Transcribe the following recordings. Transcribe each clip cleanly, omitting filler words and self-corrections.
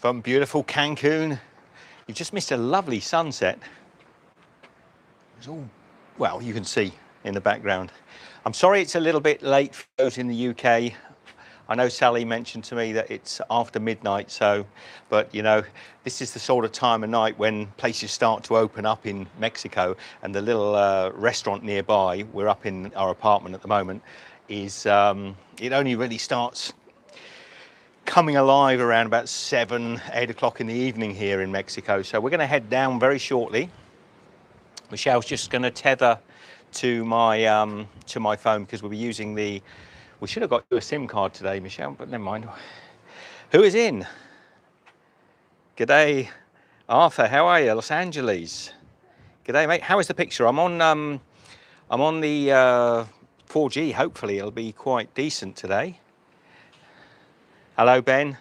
from beautiful Cancun. You just missed a lovely sunset. It's all, well, you can see in the background. I'm sorry it's a little bit late for those in the UK. I know Sally mentioned to me that it's after midnight, so, but you know, this is the sort of time of night when places start to open up in Mexico, and the little restaurant nearby, we're up in our apartment at the moment, is, it only really starts coming alive around about 7, 8 o'clock in the evening here in Mexico. So we're gonna head down very shortly. Michelle's just gonna tether to my phone because we'll be using the, we should have got you a SIM card today, Michelle, but never mind. Who is in? G'day, Arthur, how are you? Los Angeles. G'day, mate. How is the picture? I'm on the 4G. Hopefully it'll be quite decent today. Hello, Ben.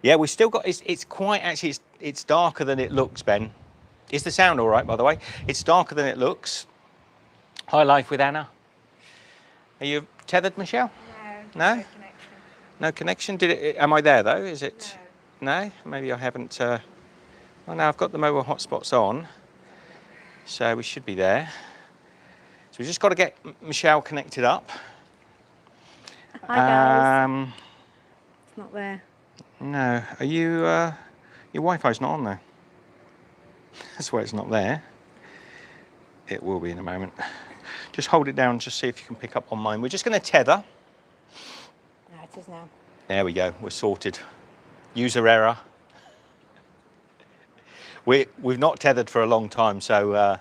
Yeah, we've still got, it's quite, actually, it's darker than it looks, Ben. Is the sound all right, by the way? It's darker than it looks. Hi, Life with Anna. Are you tethered, Michelle? No? No connection. No connection? Am I there, though? Is it? No? No? Maybe I haven't. Oh, no, I've got the mobile hotspots on. So we should be there. So we've just got to get Michelle connected up. Hi, guys. It's not there. No. Are you... your Wi-Fi's not on, though. That's why it's not there. It will be in a moment. Just hold it down, just see if you can pick up on mine. We're just going to tether. No, it is now. There we go, we're sorted. User error. We've not tethered for a long time, so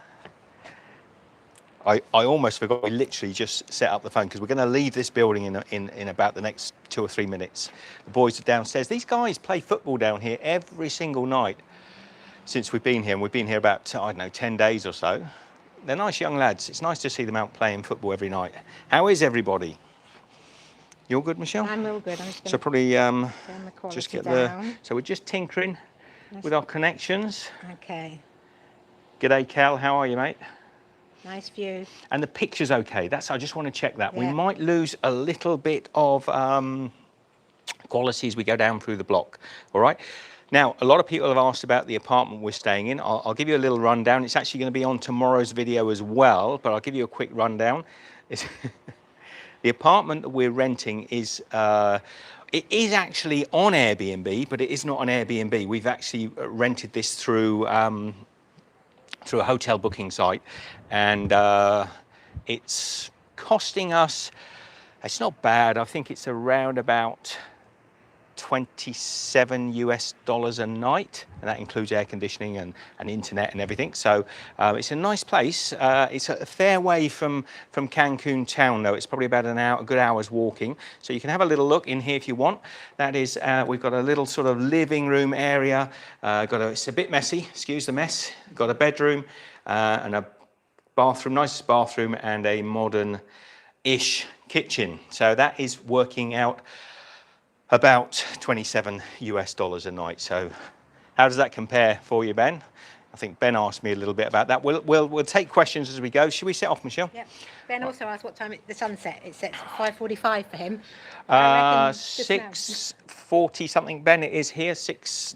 I almost forgot. We literally just set up the phone because we're going to leave this building in about the next 2 or 3 minutes. The boys are downstairs. These guys play football down here every single night since we've been here, and we've been here about, I don't know, 10 days or so. They're nice young lads. It's nice to see them out playing football every night. How is everybody? You all good, Michelle? I'm all good. So probably just get down. So we're just tinkering with our connections. Okay. G'day, Cal. How are you, mate? Nice view. I And the picture's okay. I just want to check that. Yeah. We might lose a little bit of quality as we go down through the block. All right. Now, a lot of people have asked about the apartment we're staying in. I'll give you a little rundown. It's actually going to be on tomorrow's video as well, but I'll give you a quick rundown. The apartment that we're renting is, it is actually on Airbnb, but it is not on Airbnb. We've actually rented this through a hotel booking site, and it's costing us, it's not bad. I think it's around about $27 US a night, and that includes air conditioning and internet and everything. So it's a nice place. It's a fair way from Cancun town, though. It's probably about a good hour's walking. So you can have a little look in here if you want. That is, we've got a little sort of living room area. It's a bit messy, excuse the mess. Got a bedroom and a bathroom, nice bathroom, and a modern-ish kitchen. So that is working out about $27 US a night. So how does that compare for you, Ben? I think Ben asked me a little bit about that. We'll take questions as we go. Should we set off, Michelle? Yep. Ben also asked what time the sunset. It sets at 5:45 for him. 6:40 something. Ben, it is here,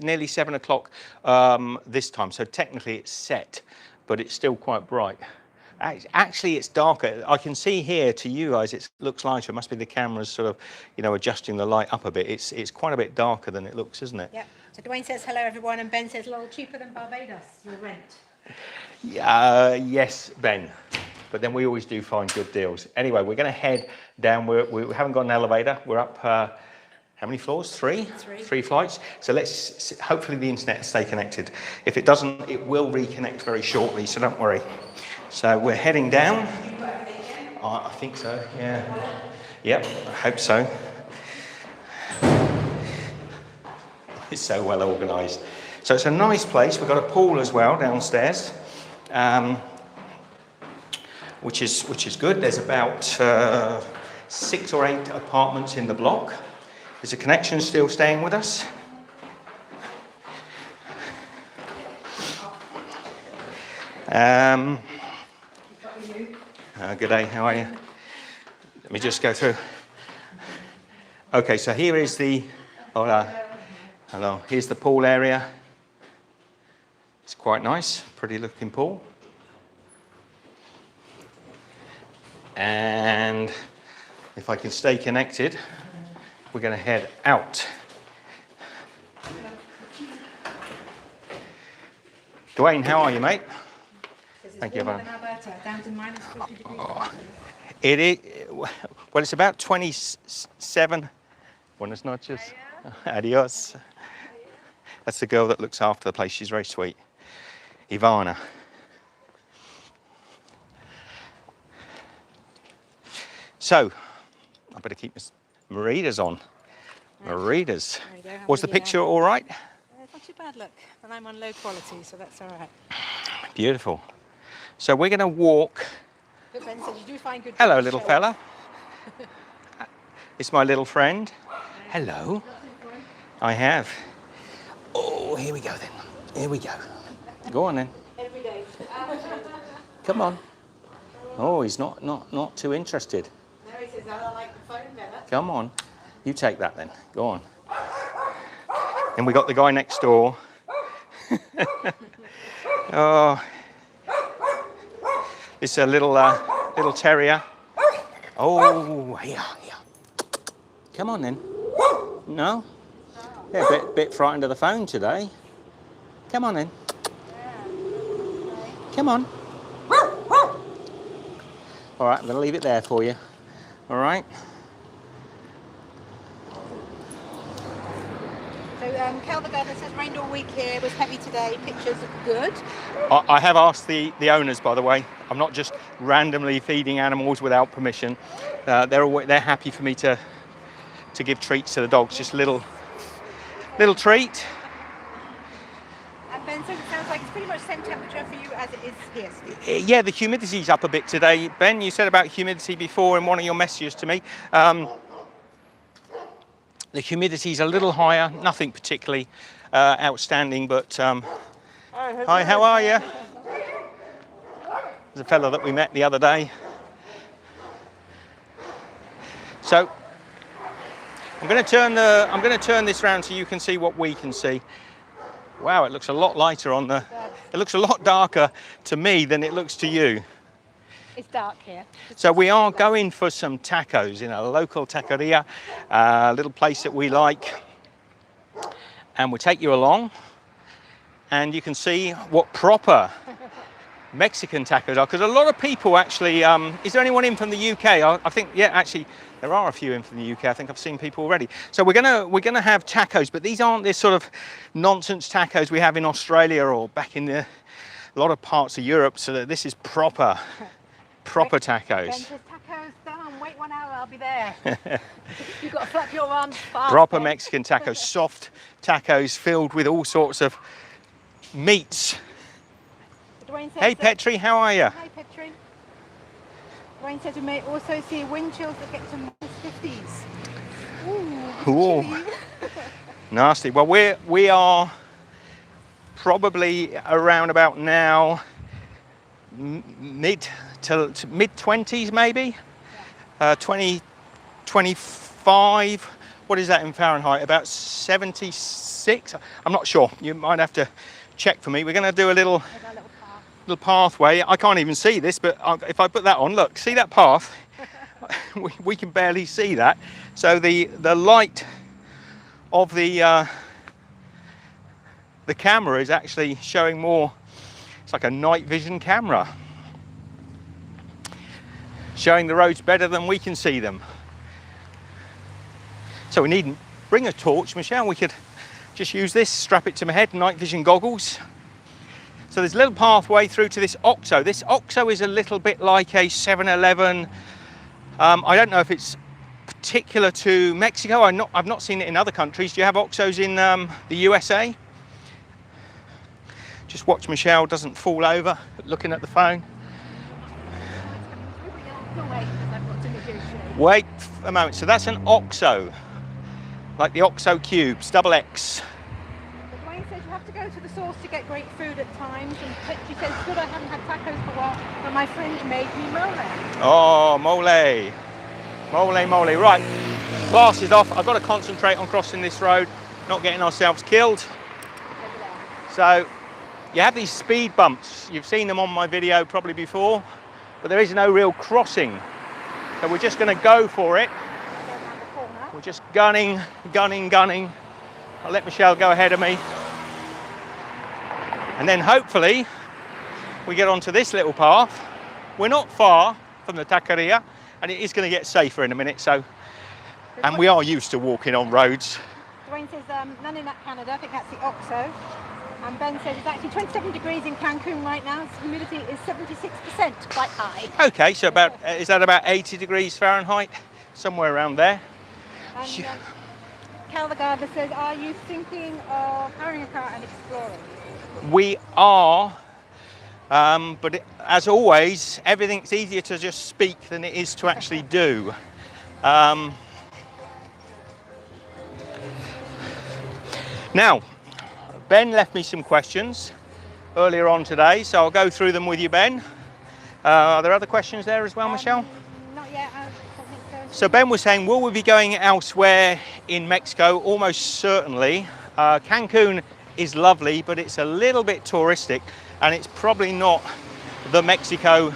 nearly 7 o'clock this time. So technically it's set, but it's still quite bright. Actually, it's darker. I can see here to you guys, it looks lighter. It must be the camera's sort of, you know, adjusting the light up a bit. It's quite a bit darker than it looks, isn't it? Yep. So Dwayne says hello, everyone, and Ben says, "Lol, cheaper than Barbados, your rent." Yes, Ben. But then we always do find good deals. Anyway, we're going to head down. We haven't got an elevator. We're up. How many floors? Three? Three flights. So let's. Hopefully the internet will stay connected. If it doesn't, it will reconnect very shortly. So don't worry. So we're heading down. I think so, yeah. Yep, I hope so. It's so well organised. So it's a nice place. We've got a pool as well downstairs, which is good. There's about 6 or 8 apartments in the block. Is the connection still staying with us? Good day, how are you? Let me just go through. Okay, so here is the, Hello, here's the pool area. It's quite nice, pretty looking pool. And if I can stay connected, we're going to head out. Dwayne, how are you, mate? Thank you, Evan. It is, well, it's about 27. Buenas noches. Adios. That's the girl that looks after the place. She's very sweet. Ivana. So, I better keep my readers on. My readers. Was the picture all right? It's not too bad, look. And I'm on low quality, so that's all right. Beautiful. So we're going to walk. But Ben said you do find good. Hello, little fella. It's my little friend. Hello. I have. Oh, here we go then. Here we go. Go on then. Every day. Come on. Oh, he's not too interested. No, he says I like the phone better. Come on. You take that then. Go on. And we got the guy next door. Oh. It's a little terrier. Oh, here. Come on then. No? Yeah, a bit frightened of the phone today. Come on then. Come on. All right, I'm going to leave it there for you. All right. So, Cal the gardener says rained all week here. It was heavy today. Pictures are good. I have asked the owners, by the way. I'm not just randomly feeding animals without permission. They're happy for me to give treats to the dogs. Just a little treat. And Ben says it sounds like it's pretty much the same temperature for you as it is here. Steve. Yeah, the humidity's up a bit today. Ben, you said about humidity before in one of your messages to me. The humidity's a little higher, nothing particularly outstanding, but hi, how are you? There's a fellow that we met the other day. So I'm going to turn this round so you can see what we can see. Wow, it looks a lot lighter on the. It looks a lot darker to me than it looks to you. It's dark here. So we are going for some tacos in a local taqueria, a little place that we like, and we'll take you along, and you can see what proper Mexican tacos are. Because a lot of people actually, is there anyone in from the UK? I think, yeah, actually, there are a few in from the UK. I think I've seen people already. So we're gonna have tacos, but these aren't this sort of nonsense tacos we have in Australia or back in a lot of parts of Europe. So that this is proper tacos. Ben says tacos done. Wait 1 hour, I'll be there. You've got to flap your arms fast. Proper Mexican tacos, soft tacos filled with all sorts of meats. Dwayne says, Hey Petri, how are you? Hi Petri. Dwayne says we may also see wind chills that get to -50s. Ooh, Ooh. Nasty. Well, we are probably around about now mid to mid 20s maybe. 20, 25. What is that in Fahrenheit? About 76. I'm not sure. You might have to check for me. We're going to do a little pathway. I can't even see this, but if I put that on, look, see that path? we can barely see that. So the light of the camera is actually showing more. It's like a night vision camera, showing the roads better than we can see them. So we needn't bring a torch, Michelle. We could just use this, strap it to my head, night vision goggles. So there's a little pathway through to this OXXO. This OXXO is a little bit like a 7-Eleven. I don't know if it's particular to Mexico. I've not seen it in other countries. Do you have OXXOs in the USA? Just watch Michelle doesn't fall over looking at the phone. Wait a moment. So that's an OXXO, like the OXXO cubes, double X. Dwayne says you have to go to the source to get great food at times, and Petri says, good, I haven't had tacos for a while, but my friend made me mole. Oh, mole. Mole. Right, glasses off. I've got to concentrate on crossing this road. not getting ourselves killed. Over there. So you have these speed bumps. You've seen them on my video probably before, but there is no real crossing. So we're just going to go for it. Go around the corner. We're just gunning. I'll let Michelle go ahead of me. And then hopefully we get onto this little path. We're not far from the taqueria, and it is going to get safer in a minute. So, and we are used to walking on roads. Dwayne says none in Canada. I think that's the OXO. And Ben says it's actually 27 degrees in Cancun right now. Humidity is 76%, quite high. Okay, so about is that about 80 degrees Fahrenheit, somewhere around there? And Cal the Gardener says, are you thinking of hiring a car and exploring? We are, but as always, everything's easier to just speak than it is to actually do. Now, Ben left me some questions earlier on today, so I'll go through them with you, Ben. Are there other questions there as well, Michelle? Not yet, I don't think so. So Ben was saying, will we be going elsewhere in Mexico? Almost certainly. Cancun is lovely, but it's a little bit touristic, and it's probably not the Mexico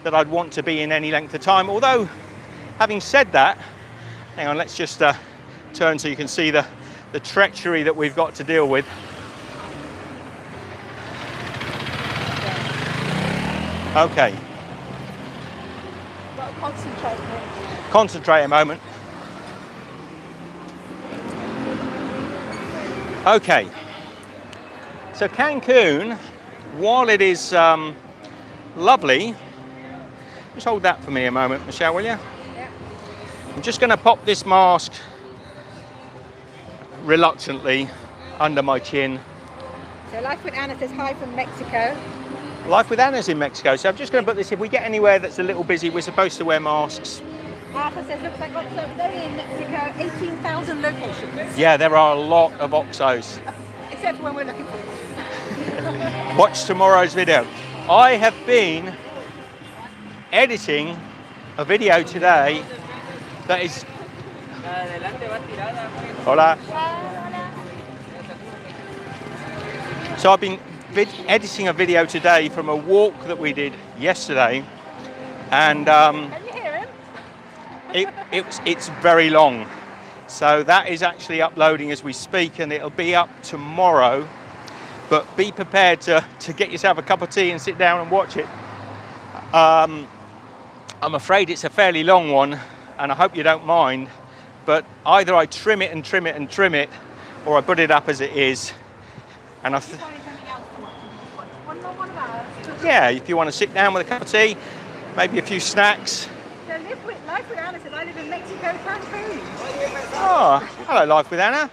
that I'd want to be in any length of time. Although, having said that, hang on, let's just turn so you can see the treachery that we've got to deal with. Okay. Got to concentrate. Concentrate a moment. Okay. So Cancun, while it is lovely, just hold that for me a moment, Michelle, will you? Yeah. I'm just going to pop this mask reluctantly under my chin. So Life with Anna says hi from Mexico. Life with Anna's in Mexico, so I'm just going to put this, if we get anywhere that's a little busy, we're supposed to wear masks. Arthur says looks like lots over there in Mexico, 18,000 locations. Yeah, there are a lot of OXOs. Except for when we're looking for it. Watch tomorrow's video. I have been editing a video today that is... Hola. So I've been editing a video today from a walk that we did yesterday, and Can you hear him? it's very long. So that is actually uploading as we speak, and it'll be up tomorrow. But be prepared to get yourself a cup of tea and sit down and watch it. I'm afraid it's a fairly long one, and I hope you don't mind. But either I trim it and trim it and trim it, or I put it up as it is. And yeah, if you want to sit down with a cup of tea, maybe a few snacks. So Life with Anna says I live in Mexico, Cancun. Oh, hello, Life with Anna.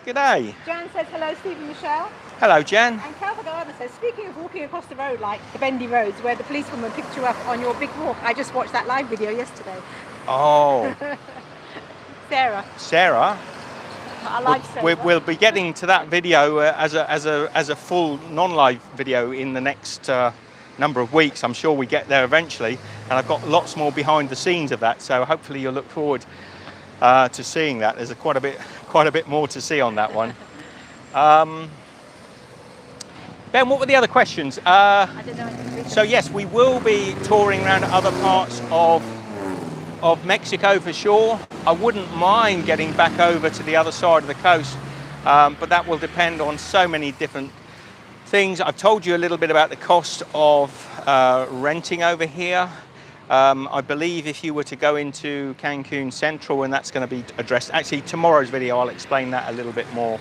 Good day. Jan says hello, Steve and Michelle. Hello, Jan. And Cal the Gardener says, speaking of walking across the road, like the bendy roads where the policewoman picked you up on your big walk, I just watched that live video yesterday. Oh. Sarah. I like Sarah. We'll be getting to that video as a full non-live video in the next number of weeks. I'm sure we get there eventually, and I've got lots more behind the scenes of that. So hopefully you'll look forward to seeing that. There's quite a bit more to see on that one. Ben, what were the other questions? I don't know. So yes, we will be touring around other parts of Mexico for sure. I wouldn't mind getting back over to the other side of the coast, but that will depend on so many different things. I've told you a little bit about the cost of renting over here. I believe if you were to go into Cancun Central, and that's going to be addressed. Actually, tomorrow's video, I'll explain that a little bit more.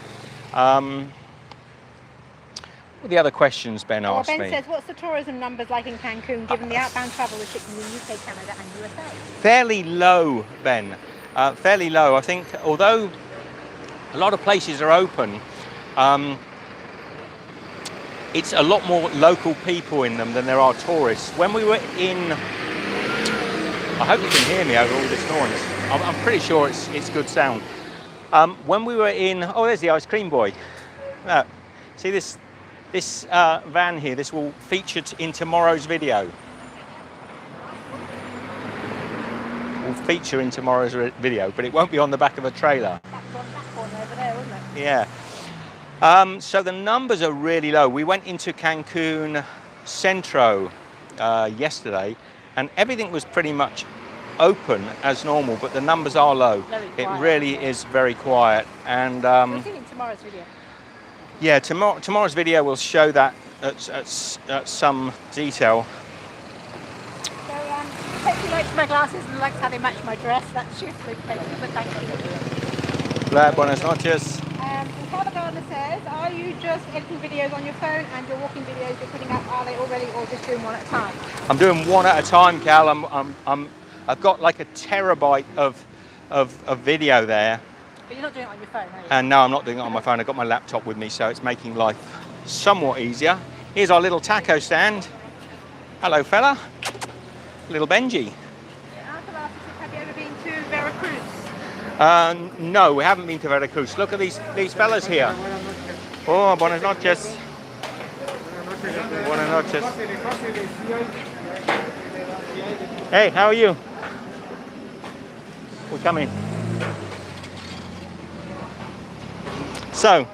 What are the other questions Ben asked me? Ben says, what's the tourism numbers like in Cancun, given the outbound travel restrictions in UK, Canada and USA? Fairly low, Ben. Fairly low. I think, although a lot of places are open, it's a lot more local people in them than there are tourists. When we were in, I hope you can hear me over all this noise. I'm pretty sure it's good sound. When we were in, oh, there's the ice cream boy. See this van here, this will feature in tomorrow's video. Will feature in tomorrow's video, but it won't be on the back of a trailer. That's on that corner over there, wasn't it? Yeah. So the numbers are really low. We went into Cancun Centro yesterday, and everything was pretty much open as normal, but the numbers are low. It really is very quiet. And We'll see in tomorrow's video. yeah, tomorrow's video will show that at some detail. So, Pepsi likes my glasses and likes how they match my dress. That's truthfully Pepsi, but thank you. Hola, buenas noches. And Father Gardner says, are you just editing videos on your phone and your walking videos you're putting up, are they already, or just doing one at a time? I'm doing one at a time, Cal. I've got like a terabyte of video there. But you're not doing it on your phone, are you? And no, I'm not doing it on my phone. I've got my laptop with me, so it's making life somewhat easier. Here's our little taco stand. Hello, fella. Little Benji. Arthur asks, have you ever been to Veracruz? No, we haven't been to Veracruz. Look at these fellas here. Oh, buenas noches. Buenas noches. Hey, how are you? We're coming. So,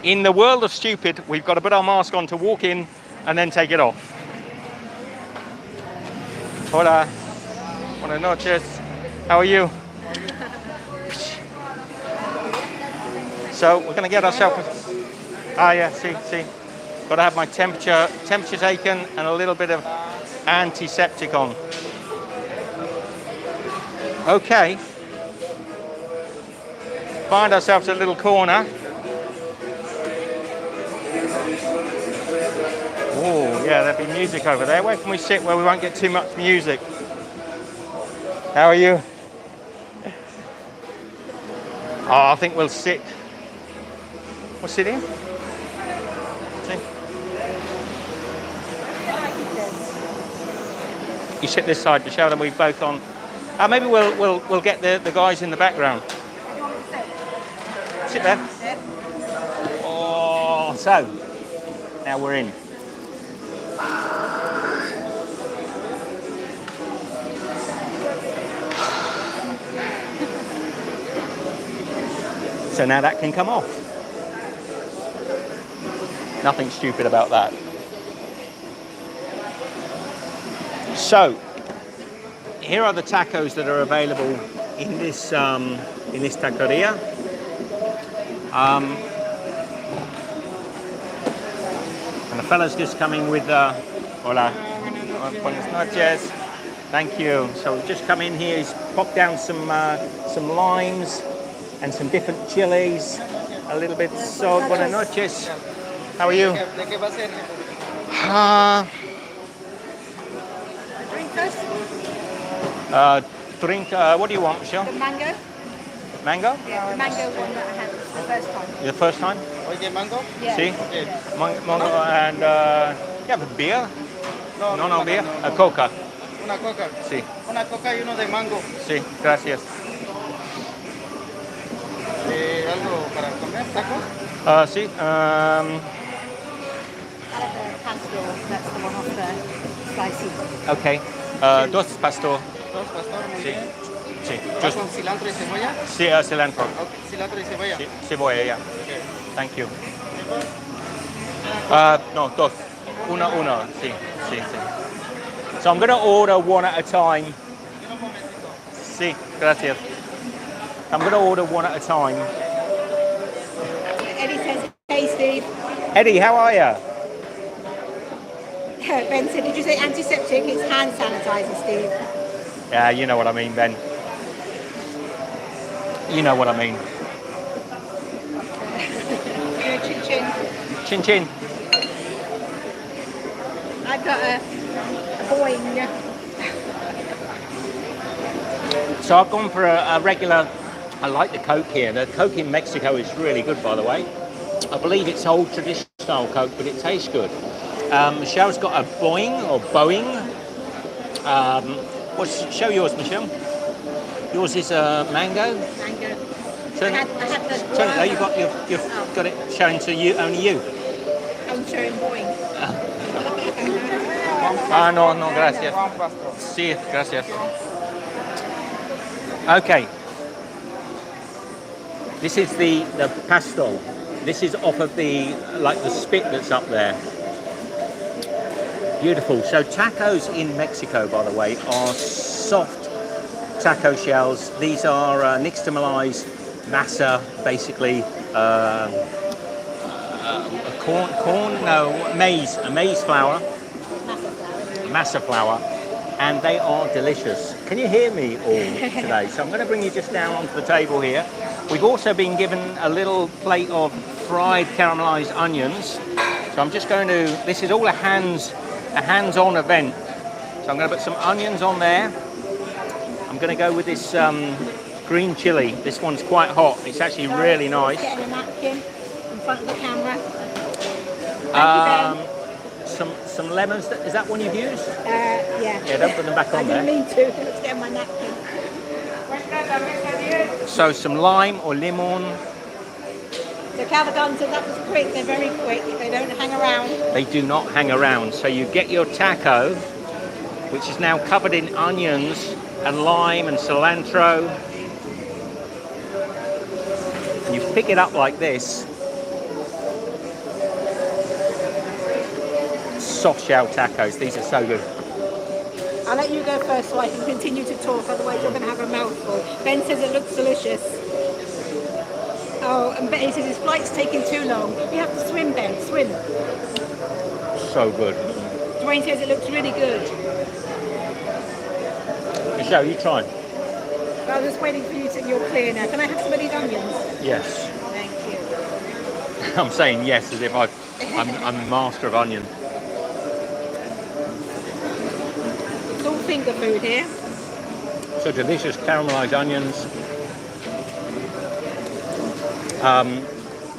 in the world of stupid, we've got to put our mask on to walk in and then take it off. Hola. Buenas noches. How are you? So we're going to get ourselves. Ah, yeah. See. Got to have my temperature taken and a little bit of antiseptic on. Okay. Find ourselves a little corner. Oh, yeah, there'll be music over there. Where can we sit where we won't get too much music? How are you? Oh, I think we'll sit. We'll sit here. See? You sit this side to show them we've both on. Maybe we'll get the guys in the background. Sit there. Oh, so now we're in. So now that can come off. Nothing stupid about that. So here are the tacos that are available in this taqueria. And the fella's just coming with hola, buenas noches. Thank you. So we've just come in here. He's popped down some limes and some different chilies, a little bit of salt. Buenas noches. How are you? Drink first? Drink. What do you want, Michelle? The mango? Mango? Yeah, the mango one that I had the first time. The first time? Oye, mango? Yeah. See? Mango and you have a beer? No beer. A coca. Una coca. Sí. Una coca y uno de mango. Sí, gracias. ¿Algo para comer? ¿Tacos? Sí. I like the pastor, that's the one off the spicy. Okay. Dos pastor. Dos pastor, muy Sí. bien. Sí. ¿Vas con cilantro y cebolla? Sí, cilantro. Okay, cilantro y cebolla. Sí, cebolla, yeah. Okay. Thank you. No, dos. Uno. Sí. So I'm going to order one at a time. Sí, gracias. I'm going to order one at a time. Eddie says, hey Steve. Eddie, how are you? Ben said, did you say antiseptic? It's hand sanitizer, Steve. Yeah, you know what I mean, Ben. You know what I mean. Chin chin. Chin chin. I've got a boing. So I've gone for a regular. I like the Coke here. The Coke in Mexico is really good, by the way. I believe it's old traditional style Coke, but it tastes good. Michelle's got a Boeing. Show yours, Michelle. Yours is a mango. Mango. Turn I had the turn it there. You've got it showing to you, only you. I'm showing boing. No, gracias. Sí, gracias. Okay. This is the pastel. This is off of the spit that's up there. Beautiful. So tacos in Mexico, by the way, are soft taco shells. These are nixtamalized masa, basically maize flour, masa flour, and they are delicious. Can you hear me all today? So I'm going to bring you just down onto the table here. We've also been given a little plate of fried caramelized onions. So I'm just going to, this is all a hands-on event. So I'm going to put some onions on there. I'm going to go with this green chili. This one's quite hot. It's actually really nice. Getting a napkin in front of the camera. Some lemons. Is that one you've used? Yeah. Yeah, don't put them back on there. I didn't mean to. Let's get my napkin. So some lime or limon. So Calvadones, that was quick. They're very quick. They don't hang around. They do not hang around. So you get your taco, which is now covered in onions and lime and cilantro. And you pick it up like this. Soft shell tacos. These are so good. I'll let you go first so I can continue to talk, otherwise you're going to have a mouthful. Ben says it looks delicious. Oh, and he says his flight's taking too long. We have to swim, Ben, swim. So good. Dwayne says it looks really good. Michelle, you try. I was just waiting for you to, you're clear now. Can I have some of these onions? Yes. Thank you. I'm saying yes as if I'm a master of onion. It's all finger food here. So delicious caramelized onions.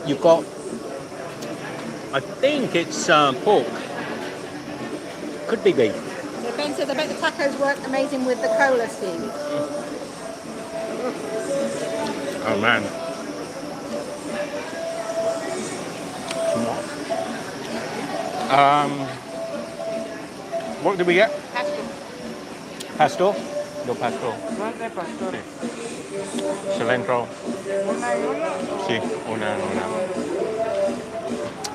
You've got, I think it's pork. Could be beef. So Ben says I bet the tacos work amazing with the cola, Steve. Oh man. What did we get? Pastel. Pastor? No pastor. Cilantro. Sí, una.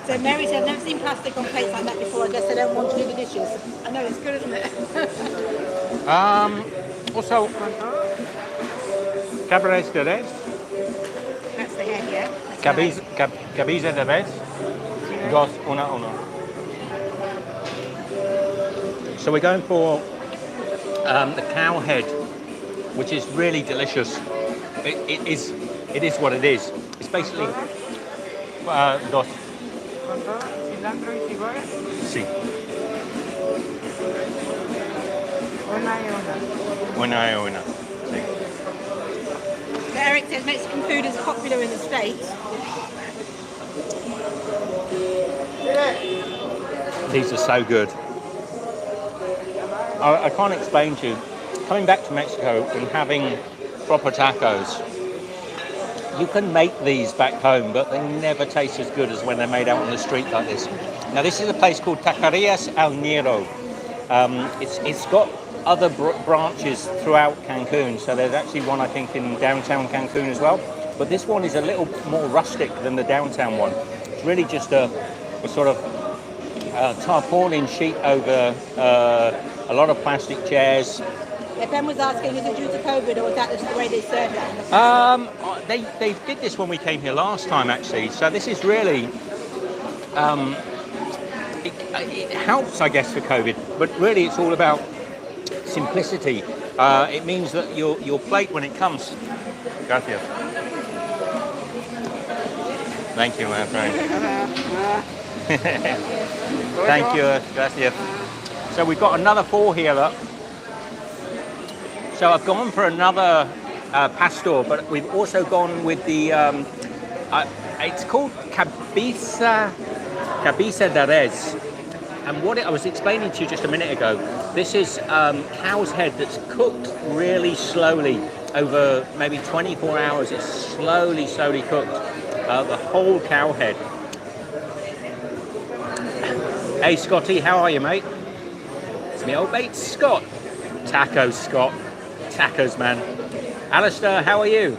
So Mary said, I've never seen plastic on plates like that before. I guess they don't want to do the dishes. I know, it's good, isn't it? Also, cabeza de res. That's the head, yeah. Cabeza de res. Dos, una. So we're going for the cow head, which is really delicious. It is what it is. It's basically dos. Cilantro y cebolla. Sí. Una. Una. Sí. So Eric says Mexican food is popular in the States. These are so good. I can't explain to you. Coming back to Mexico and having proper tacos, you can make these back home, but they never taste as good as when they're made out on the street like this. Now, this is a place called Taquerias El Nero. It's got other branches throughout Cancun, so there's actually one, I think, in downtown Cancun as well. But this one is a little more rustic than the downtown one. It's really just a sort of tarpaulin sheet over a lot of plastic chairs. Yeah, Ben was asking, is it due to COVID or was that just the way they served it? They did this when we came here last time, actually. So this is really, it helps, I guess, for COVID. But really, it's all about simplicity. It means that your plate, when it comes. Gracias. Thank you, my friend. Thank you. Gracias. So we've got another 4 here. Look. So I've gone for another pastor, but we've also gone with the, it's called cabeza de res. And what I was explaining to you just a minute ago, this is cow's head that's cooked really slowly over maybe 24 hours. It's slowly cooked, the whole cow head. Hey Scotty, how are you, mate? It's my old mate Scott. Tacos, Scott. Tacos, man. Alistair, how are you?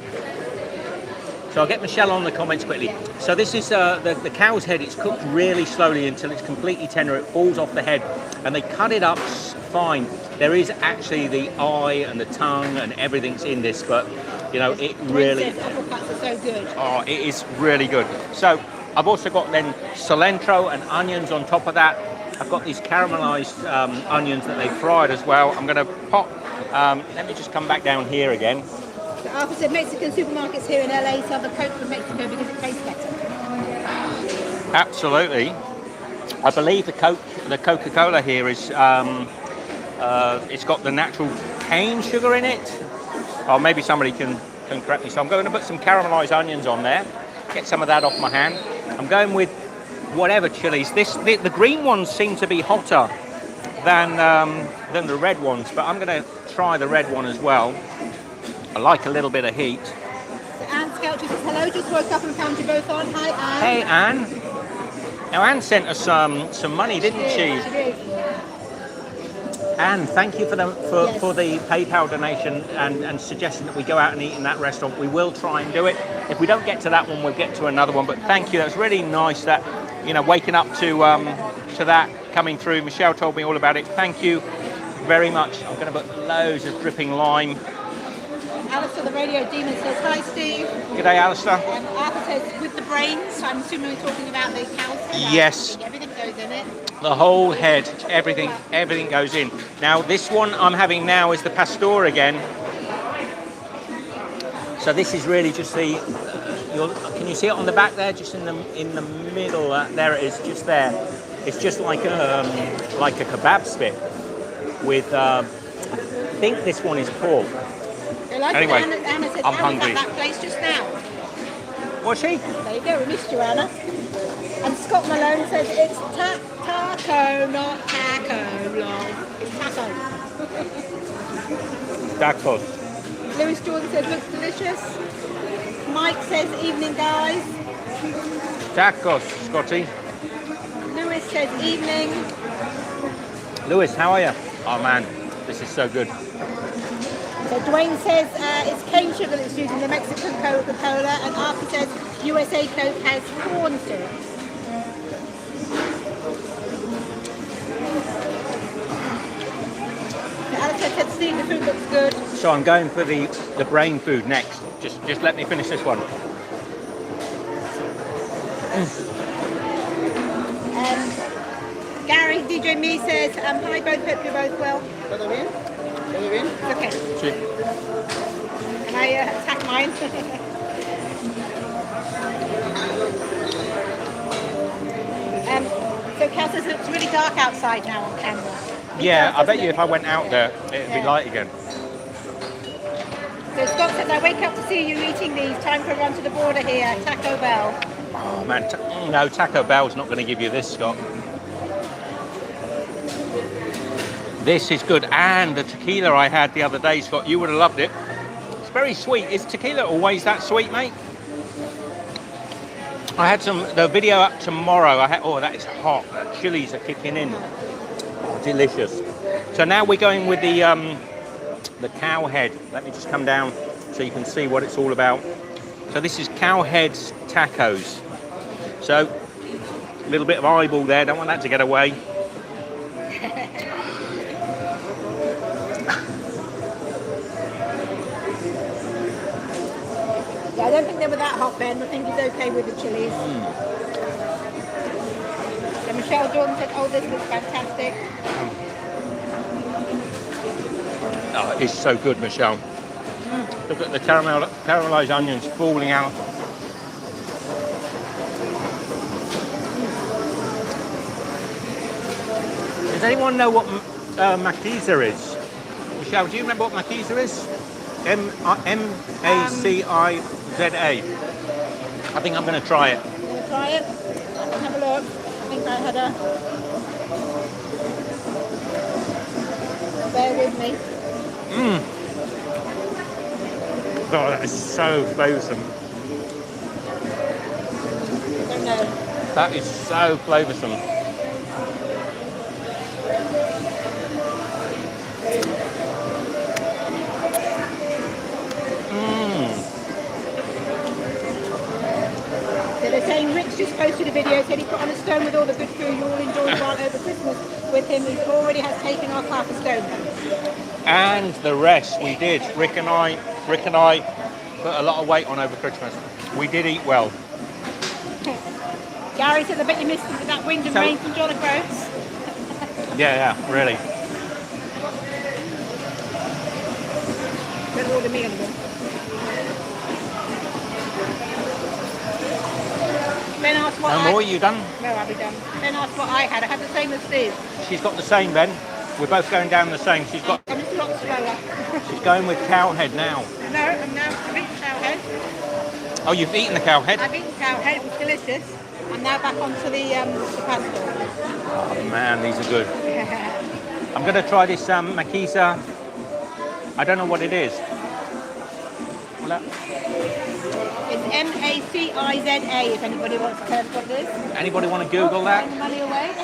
So I'll get Michelle on the comments quickly. So this is the cow's head. It's cooked really slowly until it's completely tender. It falls off the head, and they cut it up fine. There is actually the eye and the tongue and everything's in this, but you know, it really... Uppercuts are so good. Oh, it is really good. So I've also got then cilantro and onions on top of that. I've got these caramelized onions that they fried as well. I'm going to pop... let me just come back down here again. So Arthur said Mexican supermarkets here in LA sell the Coke from Mexico because it tastes better. Absolutely. I believe the Coca-Cola here is... it's got the natural cane sugar in it. Or maybe somebody can correct me. So I'm going to put some caramelized onions on there. Get some of that off my hand. I'm going with whatever chilies. The green ones seem to be hotter than the red ones, but I'm going to try the red one as well. I like a little bit of heat. So Anne Skelter says, hello, just woke up and found you both on. Hi, Anne. Hey, Anne. Now, Anne sent us some money, didn't she? She did. Anne, thank you for the PayPal donation and suggesting that we go out and eat in that restaurant. We will try and do it. If we don't get to that one, we'll get to another one. But thank you. That's really nice that, you know, waking up to that coming through. Michelle told me all about it. Thank you very much. I'm going to put loads of dripping lime. Alistair, the radio demon, says, hi, Steve. G'day, Alistair. And Arthur says, with the brains, so I'm assuming we're talking about the cow's head. Yes. Everything goes in it. The whole head, everything goes in. Now, this one I'm having now is the pastor again. So this is really just the. Can you see it on the back there? Just in the middle. There it is, just there. It's just like a kebab spit with. I think this one is pork. Anyway, Anna said, I'm hungry. At that place just now. Was she? There you go. We missed you, Anna. And Scott Malone says it's taco, not taco. Lol. It's taco. Tacos. Lewis Jordan says looks delicious. Mike says evening, guys. Tacos, Scotty. Lewis says evening. Lewis, how are you? Oh man, this is so good. So Dwayne says it's cane sugar that's used in the Mexican Coca-Cola, and Arthur says USA Coke has corn syrup. Alex said, Steve, the food looks good. So I'm going for the brain food next. Just let me finish this one. Gary, DJ Me says, hi both, hope you're both well. ¿Todo bien? ¿Todo bien? Okay. Sí. Can I attack mine? So Cal says it's really dark outside now on camera. Yeah, I bet you if I went out there, it'd be light again. So Scott says, I wake up to see you eating these. Time for a run to the border here. Taco Bell. Oh man, no, Taco Bell's not going to give you this, Scott. This is good, and the tequila I had the other day, Scott, you would have loved it. It's very sweet. Is tequila always that sweet, mate? I had the video up tomorrow. Oh, that is hot. The chilies are kicking in. Oh, delicious. So now we're going with the cow head. Let me just come down so you can see what it's all about. So this is cow heads tacos. So a little bit of eyeball there. Don't want that to get away. Yeah, I don't think they were that hot, Ben. I think he's okay with the chilies. So Michelle Jordan said, oh, this looks fantastic. Oh, it's so good, Michelle. Look at the caramelized onions falling out. Does anyone know what maquiza is? Michelle, do you remember what maquiza is? M-A-C-I-Z-A. I think I'm going to try it. You want to try it? Have a look. I think I had a... Bear with me. Oh, that is so flavoursome. I don't know. That is so flavoursome. saying Rick's just posted a video, said he put on a stone with all the good food you all enjoyed while over Christmas with him. He already has taken off half a stone. And the rest we did. Rick and I put a lot of weight on over Christmas. We did eat well. Gary says, I bet you missed that wind and rain from John O'Groats. Yeah, really. Don't order me anymore. Ben asked what No more, you done? No, I'll be done. Ben asked what I had. I had the same as Steve. She's got the same, Ben. We're both going down the same. She's got. I'm just a lot slower. She's going with cowhead now. No, I've eaten cowhead. Oh, you've eaten the cowhead? I've eaten cowhead. It was delicious. I'm now back onto the pasta. Oh man, these are good. I'm going to try this makiza. I don't know what it is. Well, It's M-A-C-I-Z-A, if anybody wants to tell us what it is. anybody want to Google that? Take the money away.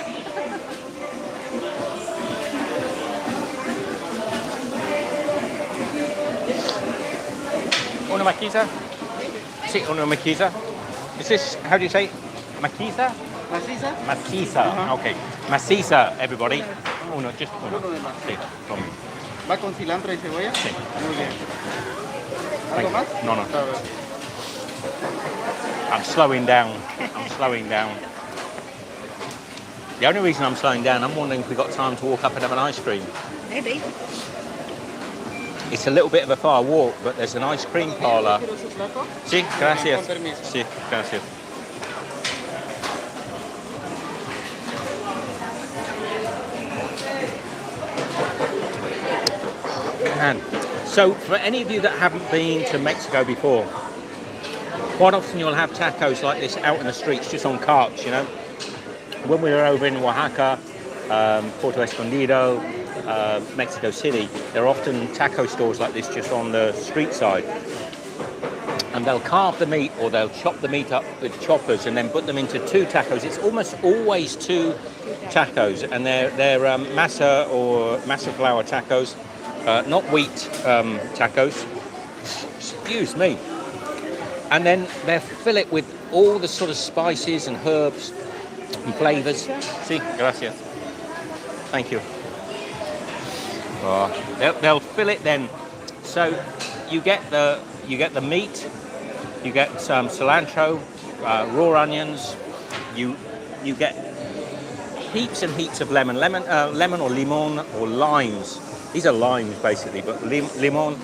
Una makiza? Sí, una makiza. Is this, how do you say? Makiza? ¿Maciza? Makiza. Okay. Maciza, everybody. Uno, just uno. Uno de más. Sí, tome. ¿Va con cilantro y cebolla? Sí. Muy bien. Thank ¿Algo you. más? No. A ver. I'm slowing down. The only reason I'm slowing down, I'm wondering if we've got time to walk up and have an ice cream. Maybe. It's a little bit of a far walk, but there's an ice cream parlor. ¿Quiero su plato? Sí, gracias. Con permiso. Sí, gracias. Man. So, for any of you that haven't been to Mexico before, quite often you'll have tacos like this out in the streets, just on carts, you know. When we were over in Oaxaca, Puerto Escondido, Mexico City, there are often taco stores like this just on the street side. And they'll carve the meat or they'll chop the meat up with choppers and then put them into two tacos. It's almost always two tacos, and they're masa or masa flour tacos, not wheat tacos. Excuse me. And then they fill it with all the sort of spices and herbs and flavors. Sí, gracias. Thank you. Oh, they'll fill it then. So you get the meat, you get some cilantro, raw onions. You get heaps and heaps of lemon or limon or limes. These are limes basically, but limon.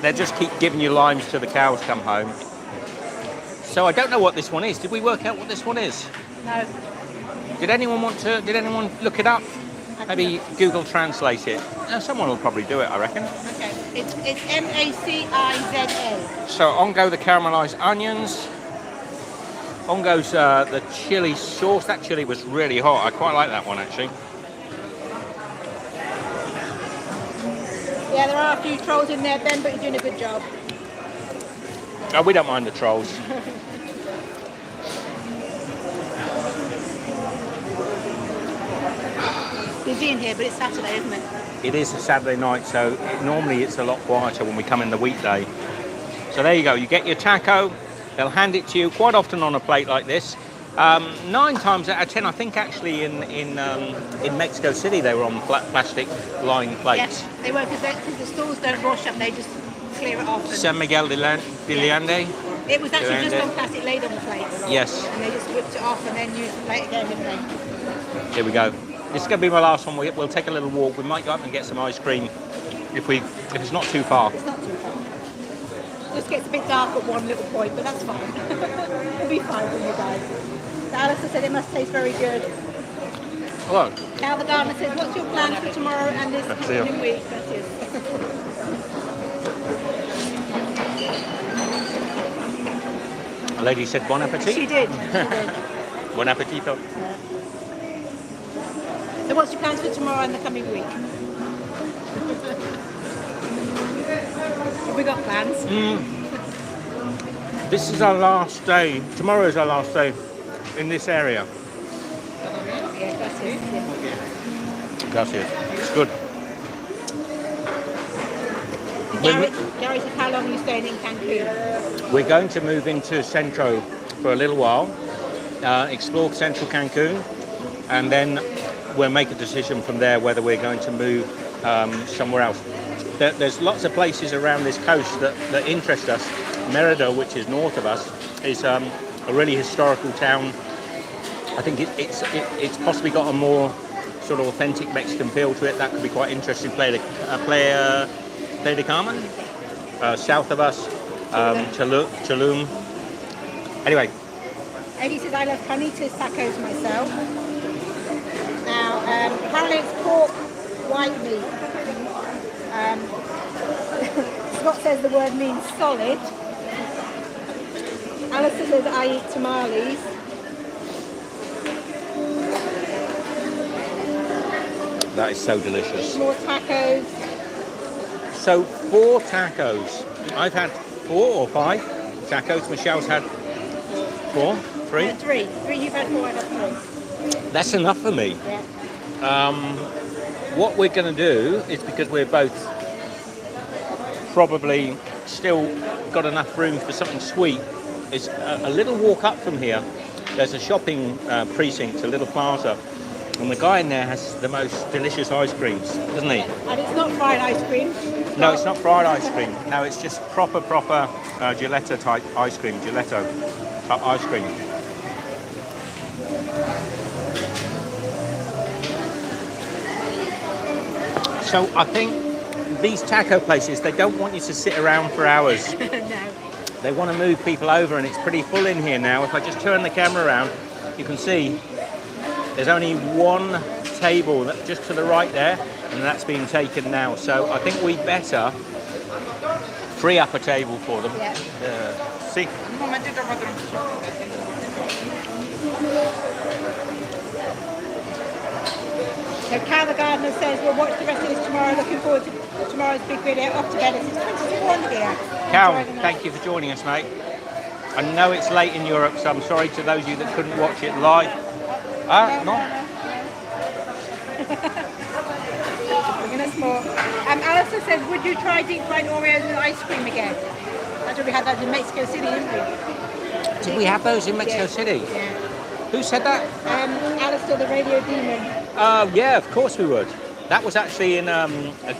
They just keep giving you limes till the cows come home. So I don't know what this one is. Did we work out what this one is? No. Did anyone look it up? Maybe Google Translate it. Someone will probably do it, I reckon. Okay. It's M-A-C-I-Z-A. So on go the caramelized onions. On goes the chili sauce. That chili was really hot. I quite like that one actually. Yeah, there are a few trolls in there, Ben, but you're doing a good job. Oh, we don't mind the trolls. Busy in here, but it's Saturday, isn't it? It is a Saturday night, so normally it's a lot quieter when we come in the weekday. So there you go. You get your taco. They'll hand it to you quite often on a plate like this. 9 times out of 10, I think actually in Mexico City they were on plastic lined plates. Yes, they were, because the stores don't wash up, they just clear it off. San Miguel de Allende. It was actually just on plastic laid on the plates. Yes. And they just whipped it off and then used the plate again, didn't they? Here we go. This is going to be my last one. We'll take a little walk. We might go up and get some ice cream if it's not too far. It's not too far. Just gets a bit dark at one little point, but that's fine. We'll be fine for you guys. So Alistair said it must taste very good. Hello. Now the gardener says, what's your plans for tomorrow and this coming week? That's it. A lady said bon appetit. She did. Bon appetito. So what's your plans for tomorrow and the coming week? Have we got plans? This is our last day. Tomorrow is our last day in this area. Yeah, that's it. Yeah. That's it. It's good. Gary says, how long are you staying in Cancun? We're going to move into Centro for a little while, explore central Cancun, and then we'll make a decision from there whether we're going to move somewhere else. There's lots of places around this coast that interest us. Merida, which is north of us, is a really historical town. I think it's possibly got a more sort of authentic Mexican feel to it. That could be quite interesting. Playa de Carmen, south of us, Tulum. Anyway. Eddie says, I love carnitas tacos myself. Now, apparently it's pork white meat. Scott says the word means solid. Alistair says, I eat tamales. That is so delicious. More tacos. So 4 tacos. I've had 4 or 5 tacos. Michelle's had 4, 3. 3 you've had, 4 I've had 3. That's enough for me. Yeah. What we're going to do is, because we're both probably still got enough room for something sweet, is a little walk up from here. There's a shopping precinct, a little plaza, and the guy in there has the most delicious ice creams, doesn't he? And it's not fried ice cream. No, it's not fried ice cream. No, it's just proper gelato type ice cream, gelato type ice cream. So I think these taco places, they don't want you to sit around for hours. No. They want to move people over, and it's pretty full in here now. If I just turn the camera around, you can see there's only one table just to the right there, and that's being taken now. So I think we better free up a table for them. Yeah. See? So Cal the Gardener says, we'll watch the rest of this tomorrow. Looking forward to tomorrow's big video. Off together. It's 20 to 1 here. Cal, thank you for joining us, mate. I know it's late in Europe, so I'm sorry to those of you that couldn't watch it live. No. Bringing us more. Alistair says, would you try deep fried Oreos with ice cream again? That's what we had that in Mexico City, didn't we? Did we have those in Mexico City? Yeah. Who said that? Alistair the Radio Demon. Yeah, of course we would. That was actually in a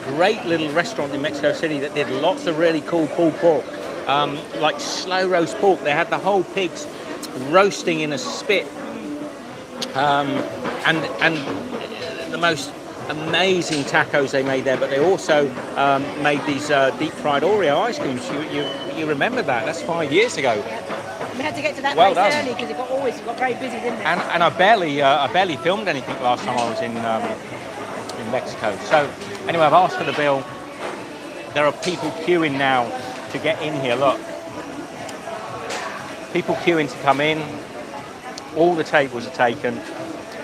great little restaurant in Mexico City that did lots of really cool pulled pork, like slow roast pork. They had the whole pigs roasting in a spit, and the most amazing tacos they made there. But they also made these deep fried Oreo ice creams. You remember that? That's 5 years ago. We had to get to that Well place done. early because it got very busy, didn't it? And I barely filmed anything last time I was in Mexico. So anyway, I've asked for the bill. There are people queuing now to get in here. Look, people queuing to come in. All the tables are taken.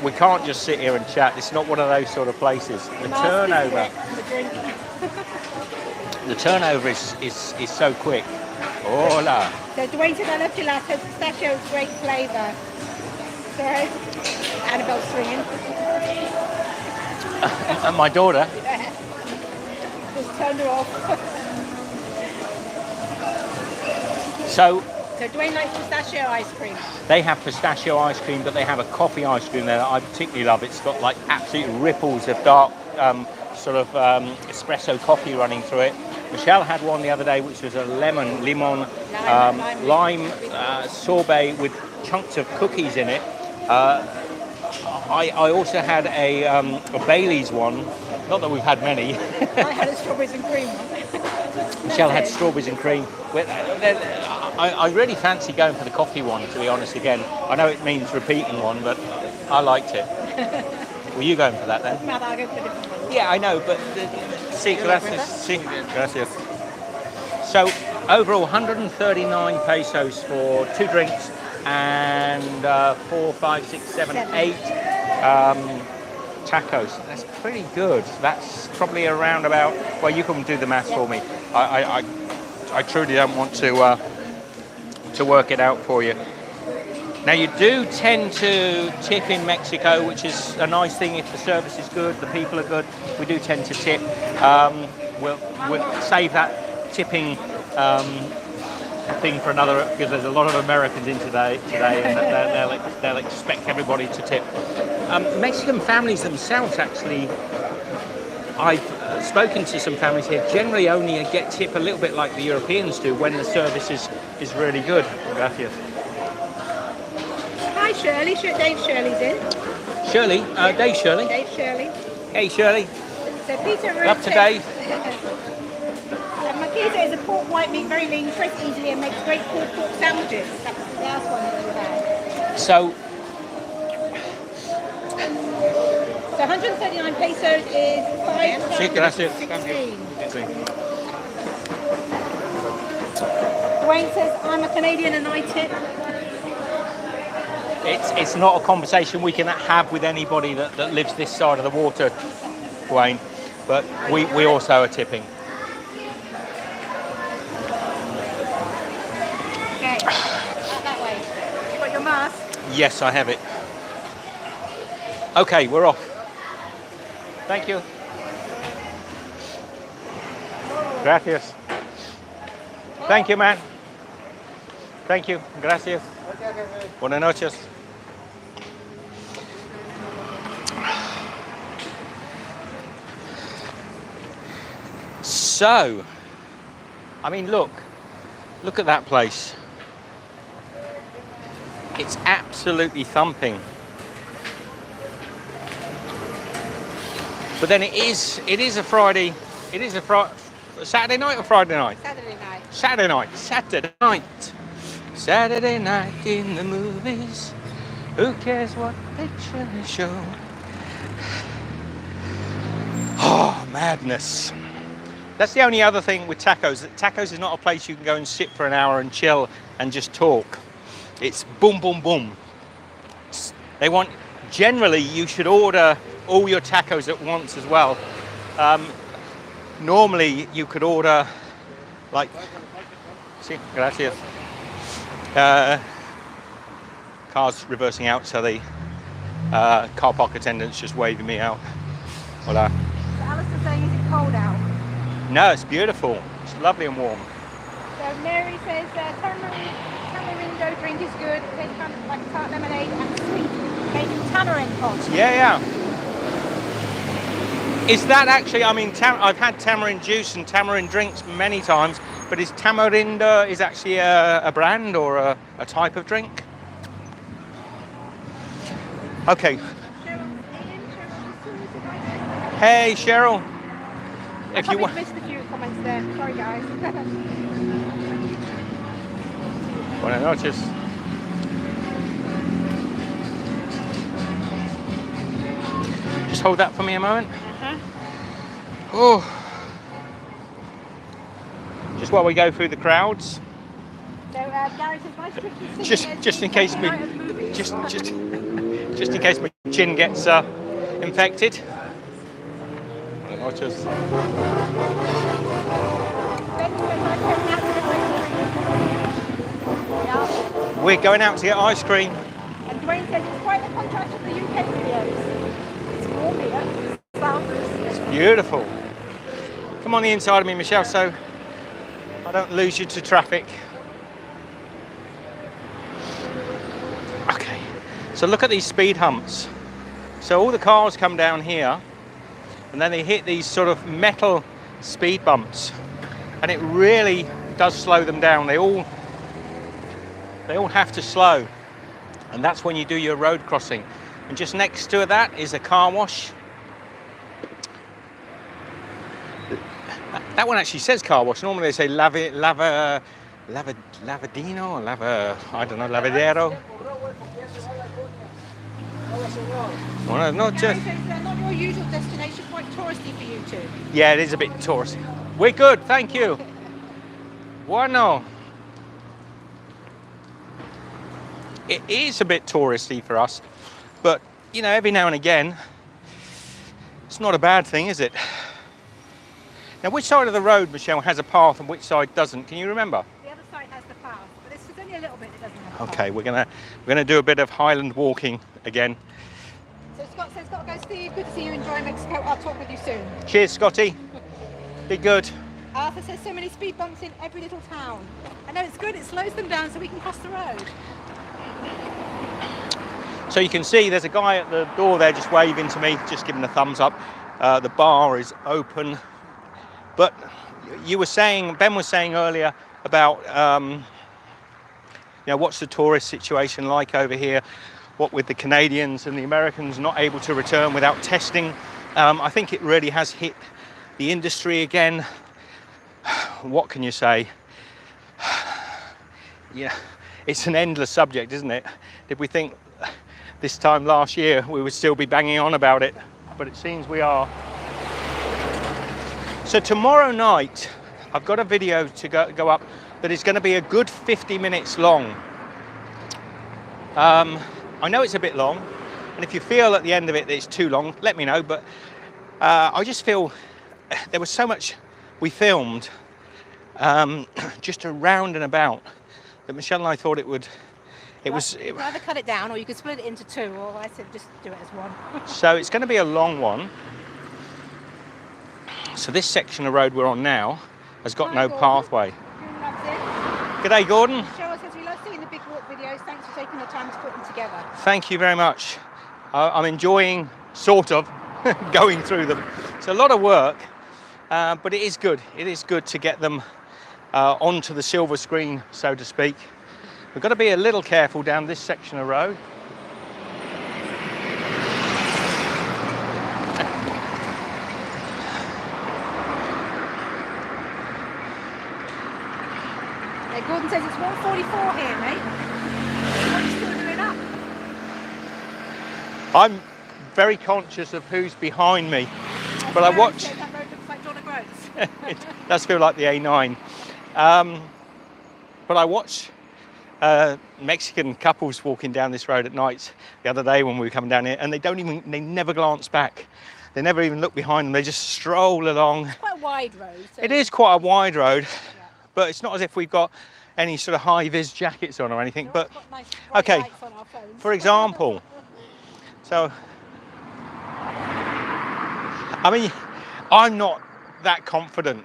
We can't just sit here and chat. It's not one of those sort of places. The turnover is so quick. Hola. So Dwayne said, I love gelato. Pistachio is great flavour. Sorry. Annabelle's swinging. And my daughter. Yeah. Just turned her off. So Dwayne likes pistachio ice cream. they have pistachio ice cream, but they have a coffee ice cream there that I particularly love. It's got like absolute ripples of dark espresso coffee running through it. Michelle had one the other day, which was a lime sorbet with chunks of cookies in it. I also had a Bailey's one. Not that we've had many. I had a strawberries and cream one. Michelle had strawberries and cream. I really fancy going for the coffee one, to be honest, again. I know it means repeating one, but I liked it. Were you going for that then? No, I'll go for the different one. Yeah, I know, but sí, gracias. Sí, gracias. So overall, 139 pesos for 2 drinks and 4, 5, 6, 7, 8 tacos. That's pretty good. That's probably around about. Well, you can do the maths for me. I truly don't want to work it out for you. Now, you do tend to tip in Mexico, which is a nice thing if the service is good, the people are good. We do tend to tip. We'll save that tipping thing for another, because there's a lot of Americans in today, and they'll expect everybody to tip. Mexican families themselves, actually, I've spoken to some families here, generally only get tip a little bit like the Europeans do when the service is really good. Gracias. Hi Shirley, Dave Shirley's in. Shirley, Dave Shirley. Dave Shirley. Hey Shirley. So Peter Up to Dave. And Makita is a pork white meat, very lean, press easily, and makes great pulled pork sandwiches. That's the last one that you had. So 139 pesos is Sí, gracias. £5.16. Sí. Dwayne says, I'm a Canadian and I tip. It's not a conversation we can have with anybody that lives this side of the water, Wayne, but we also are tipping. Okay, out that way. You got your mask? Yes, I have it. Okay, we're off. Thank you. Gracias. Thank you, man. Thank you. Gracias. Buenas noches. So, I mean, look at that place. It's absolutely thumping. But then it is a Friday. It is a Saturday night or Friday night? Saturday night. Saturday night. Saturday night. Saturday night in the movies. Who cares what picture they show? Oh, madness. That's the only other thing with tacos. Tacos is not a place you can go and sit for an hour and chill and just talk. It's boom, boom, boom. They want, generally, you should order all your tacos at once as well. Normally, you could order, like, sí, gracias. Cars reversing out, so the car park attendant's just waving me out. Hola. So Alistair's saying, is it cold out? No, it's beautiful. It's lovely and warm. So Mary says, tamarindo drink is good. It tastes kind of like tart lemonade and sweet. Making tamarind hot. Yeah. Is that actually, I mean, I've had tamarind juice and tamarind drinks many times, but is tamarindo is actually a brand or a type of drink? Okay. Hey, Cheryl. If you want. I missed a few comments there. Sorry, guys. Buenas noches. Just hold that for me a moment. Oh. Just while we go through the crowds. So Gary says, nice trip to Sydney. Just in case me, just in case my chin gets infected. Buenas noches. We're going out to get ice cream. And Dwayne says it's quite a contrast to the UK videos. It's warm here. It's beautiful. Come on the inside of me, Michelle, so I don't lose you to traffic. Okay, so look at these speed humps. So all the cars come down here and then they hit these sort of metal speed bumps, and it really does slow them down. They all have to slow, and that's when you do your road crossing. And just next to that is a car wash. That one actually says car wash. Normally they say lavadino or I don't know, lavadero. Buenas noches. Gary says they're not your usual destination, quite touristy for you two. Yeah, it is a bit touristy. We're good, thank you. Bueno. It is a bit touristy for us, but you know, every now and again, it's not a bad thing, is it? Now, which side of the road, Michelle, has a path and which side doesn't? Can you remember? The other side has the path, but this is only a little bit that doesn't have the Okay, path. we're gonna do a bit of Highland walking again. So Scott says, gotta go, Steve. Good to see you. Enjoy Mexico. I'll talk with you soon. Cheers, Scotty. Be good. Arthur says so many speed bumps in every little town. I know, it's good, it slows them down so we can cross the road. So you can see there's a guy at the door there just waving to me, just giving a thumbs up. The bar is open. But you were saying, Ben was saying earlier about, what's the tourist situation like over here? What with the Canadians and the Americans not able to return without testing. I think it really has hit the industry again. What can you say? Yeah, it's an endless subject, isn't it? Did we think this time last year we would still be banging on about it? But it seems we are. So tomorrow night, I've got a video to go up that is going to be a good 50 minutes long. I know it's a bit long, and if you feel at the end of it that it's too long, let me know, but I just feel there was so much we filmed just around and about that Michelle and I thought it would. You'd either cut it down, or you could split it into two, or I said just do it as one. So it's going to be a long one. So this section of road we're on now has got no pathway. G'day, Gordon. Cheryl says we love seeing the big walk videos. Thanks for taking the time to put them together. Thank you very much. I'm enjoying, sort of, going through them. It's a lot of work, but it is good. It is good to get them onto the silver screen, so to speak. We've got to be a little careful down this section of road. Gordon says it's 1:44 here, mate. What are you still doing up? I'm very conscious of who's behind me, but I watch. That road looks like Donna Groats. It does feel like the A9. But I watch Mexican couples walking down this road at night the other day when we were coming down here, and they never glance back. They never even look behind them. They just stroll along. It's quite a wide road. So it is quite a wide road, but it's not as if we've got any sort of high-vis jackets on or anything. But nice okay, lights on our phones. for example, so I mean, I'm not that confident.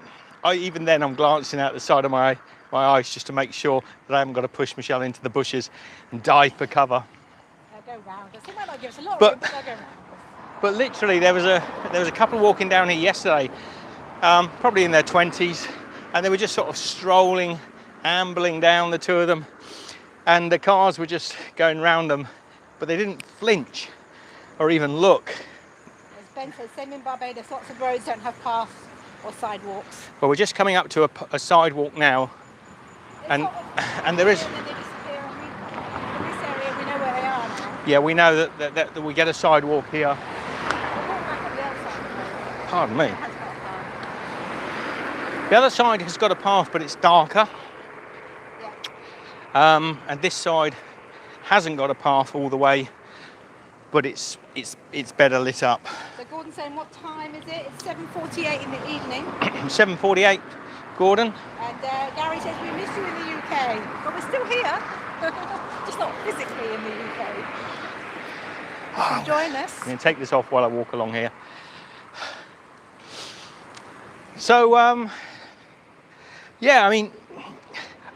Even then, I'm glancing out the side of my eyes just to make sure that I haven't got to push Michelle into the bushes and dive for cover. They'll go round us. They might not give us a lot of But- room, but they'll go round us. But literally, there was a couple walking down here yesterday, probably in their 20s, and they were just sort of strolling, ambling down, the two of them, and the cars were just going round them, but they didn't flinch or even look. As Ben says, same in Barbados, lots of roads don't have paths or sidewalks. Well, we're just coming up to a sidewalk now, and there is. And then they disappear, and in this area we know where they are now. Yeah, we know that we get a sidewalk here. We'll walk back on the other side of the road. Pardon me. It has got a path. The other side has got a path, but it's darker. Yeah. And this side hasn't got a path all the way, but it's better lit up. So Gordon's saying, what time is it? It's 7:48 in the evening. 7:48, Gordon. And Gary says, we miss you in the UK. But we're still here. Just not physically in the UK. Join us. I'm going to take this off while I walk along here. So, yeah, I mean,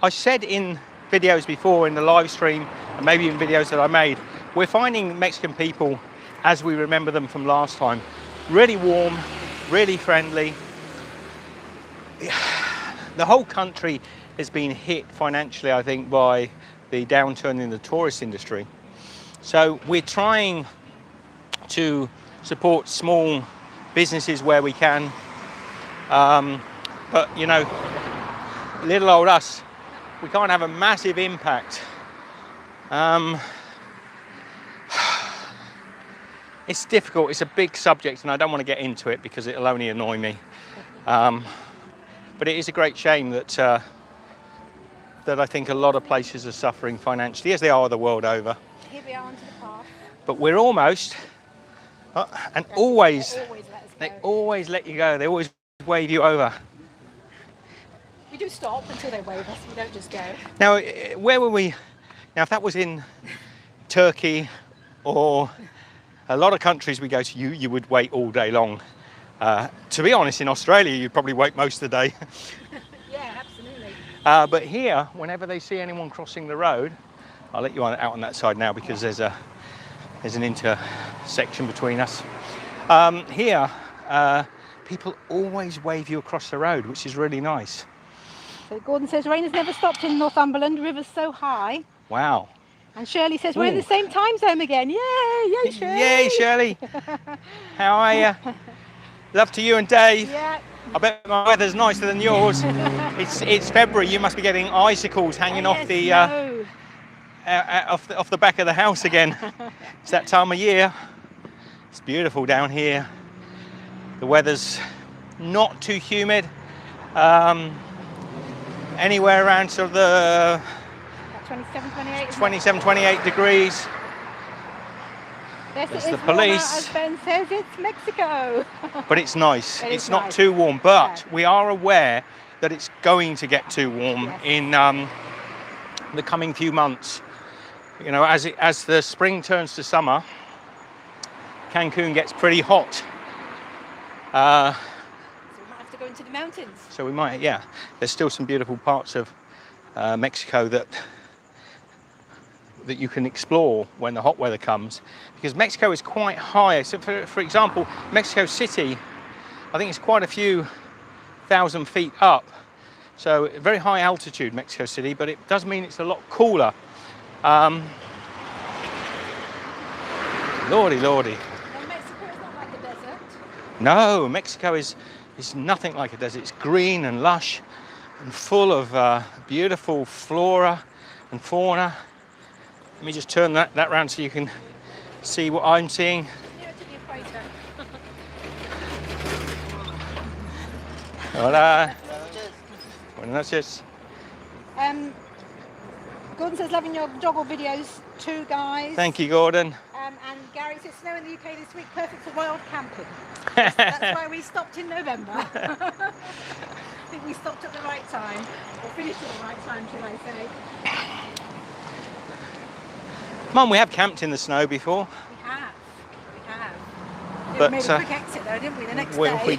I said in videos before, in the live stream, and maybe in videos that I made, we're finding Mexican people, as we remember them from last time, really warm, really friendly. The whole country has been hit financially, I think, by the downturn in the tourist industry. So we're trying to support small businesses where we can. But, you know, little old us, we can't have a massive impact. It's difficult, it's a big subject, and I don't want to get into it because it'll only annoy me. But it is a great shame that that I think a lot of places are suffering financially, as they are the world over. Here we are onto the path. But we're almost, and always, They always let us they go. always let you go. They always wave you over. We do stop until they wave us. We don't just go. Now, where were we? Now, if that was in Turkey or a lot of countries we go to, you would wait all day long. To be honest, in Australia, you'd probably wait most of the day. Yeah, absolutely. But here, whenever they see anyone crossing the road, I'll let you out on that side now because there's an intersection between us. Here, people always wave you across the road, which is really nice. So Gordon says rain has never stopped in Northumberland. River's so high. Wow. And Shirley says we're in the same time zone again. Yay! Yay, Shirley! Yay, Shirley! How are you? Love to you and Dave. Yeah. I bet my weather's nicer than yours. It's February. You must be getting icicles hanging off the off the back of the house again. It's that time of year. It's beautiful down here. The weather's not too humid. Anywhere around sort of the 27, 28 degrees. Yes, There's it the is warmer, police. as Ben says, it's Mexico. But it's nice. It It's is not nice. too warm, but No. we are aware that it's going to get too warm Yes. in the coming few months. You know, as the spring turns to summer, Cancun gets pretty hot. So we might have to go into the mountains. So we might, yeah. There's still some beautiful parts of Mexico that you can explore when the hot weather comes, because Mexico is quite high. So for example, Mexico City, I think it's quite a few thousand feet up. So very high altitude, Mexico City, but it does mean it's a lot cooler. Lordy. And Mexico is not like a desert. No, Mexico is nothing like a desert. It's green and lush and full of beautiful flora and fauna. Let me just turn that round so you can see what I'm seeing. Nearer to the equator. Hola. Buenas noches. Gordon says loving your joggle videos too, guys. Thank you, Gordon. And Gary says snow in the UK this week, perfect for wild camping. That's why we stopped in November. I think we stopped at the right time, or finished at the right time, should I say. Mum, we have camped in the snow before. We have. But, We made a quick exit though, didn't we, the next day? We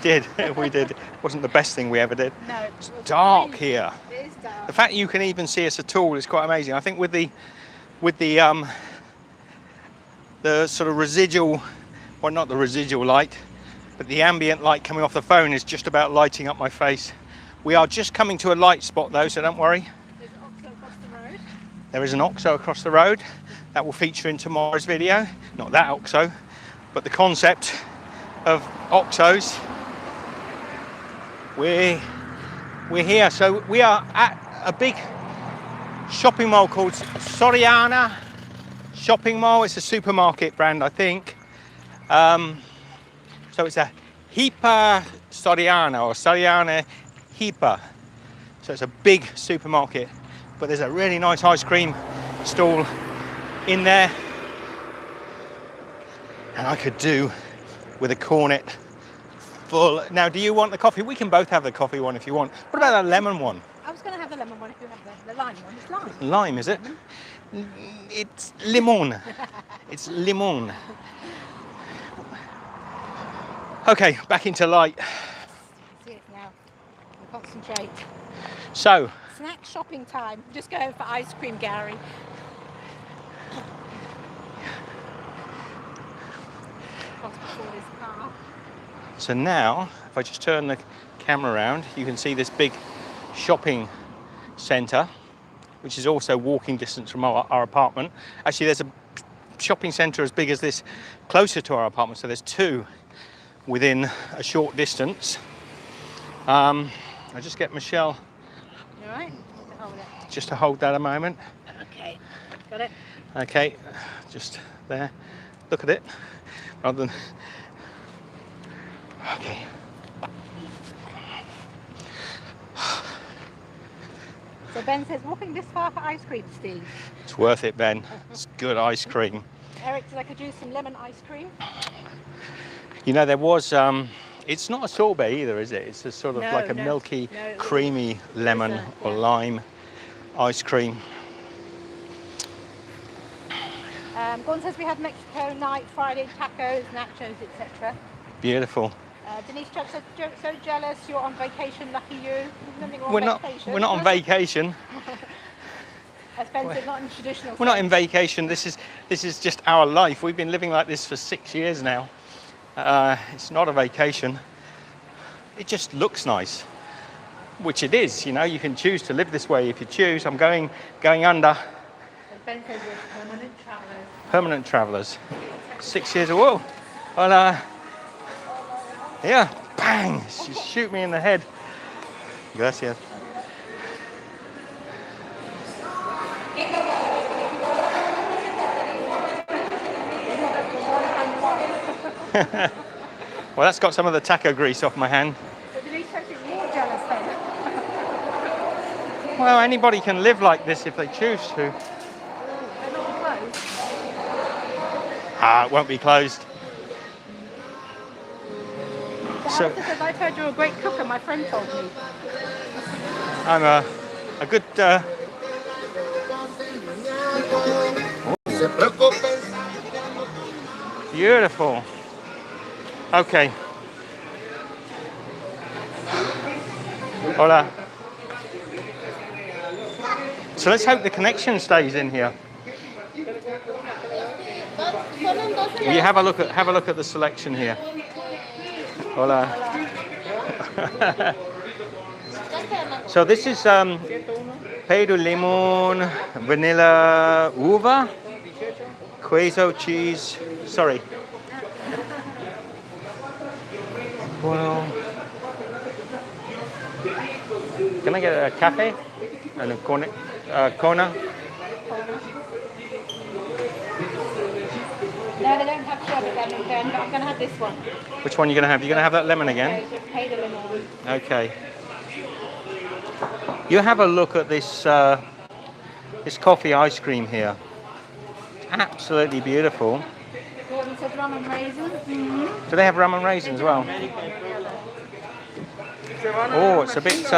did. It wasn't the best thing we ever did. No. It's dark here. It is dark. The fact you can even see us at all is quite amazing. I think with the sort of residual, well, not the residual light, but the ambient light coming off the phone is just about lighting up my face. We are just coming to a light spot though, so don't worry. There's an Oxo across the road. There is an Oxo across the road. That will feature in tomorrow's video. Not that Oxo, but the concept of Oxos. We're here. So we are at a big shopping mall called Soriana Shopping Mall. It's a supermarket brand, I think. So it's a Hiper Soriana or Soriana Hiper. So it's a big supermarket, but there's a really nice ice cream stall in there. And I could do with a cornet full. Now, do you want the coffee? We can both have the coffee one if you want. What about that lemon one? I was going to have the lemon one if you have the lime one. It's lime. Lime, is it? It's limon. It's limon. Okay, back into light. See it now. Concentrate. So, Snack shopping time. Just going for ice cream, Gary. Cross before this car. so now, if I just turn the camera around, you can see this big shopping centre, which is also walking distance from our apartment. Actually, there's a shopping centre as big as this closer to our apartment, so there's two within a short distance. I'll just get Michelle You alright? Hold it. just to hold that a moment. Okay. Got it? Okay, just there. Look at it, rather than. Okay. So Ben says, walking this far for ice cream, Steve. It's worth it, Ben. It's good ice cream. Eric says I could use some lemon ice cream. You know, there was. It's not a sorbet either, is it? It's a sort of No, like a no. milky, No, it creamy lemon a- or yeah. lime ice cream. Gordon says we have Mexico night, Friday tacos, nachos, etc. Beautiful. Denise Chuck said, so jealous, you're on vacation, lucky you. There's nothing wrong We're with not. vacation. We're not on vacation. As Ben said, not in traditional We're not sense. in vacation. This is just our life. We've been living like this for 6 years now. It's not a vacation. It just looks nice, which it is. You know, you can choose to live this way if you choose. I'm going under. And Ben says we're permanent travellers. Permanent travellers. 6 years. Whoa. Well, yeah. Bang! She shoot me in the head. Gracias. Well, that's got some of the taco grease off my hand. But Denise Chuck is more jealous then. Well, anybody can live like this if they choose to. They're not closed. It won't be closed. But So- Alistair says, I've heard you're a great cooker, my friend told me. I'm a good. Beautiful. Okay. Hola. So let's hope the connection stays in here. You have a look at the selection here. Hola. So this is pay de limon, vanilla uva, queso cheese. Sorry. Well, can I get a cafe and a Kona? No, they don't have sherbet lemon, Ben, but I'm going to have this one. Which one are you going to have? You're going to have that lemon again? Okay, just pay the lemon. Okay. You have a look at this this coffee ice cream here. Absolutely beautiful. Gordon says rum and raisins. Mm-hmm. Do they have rum and raisins as well? Oh, it's a bit. It's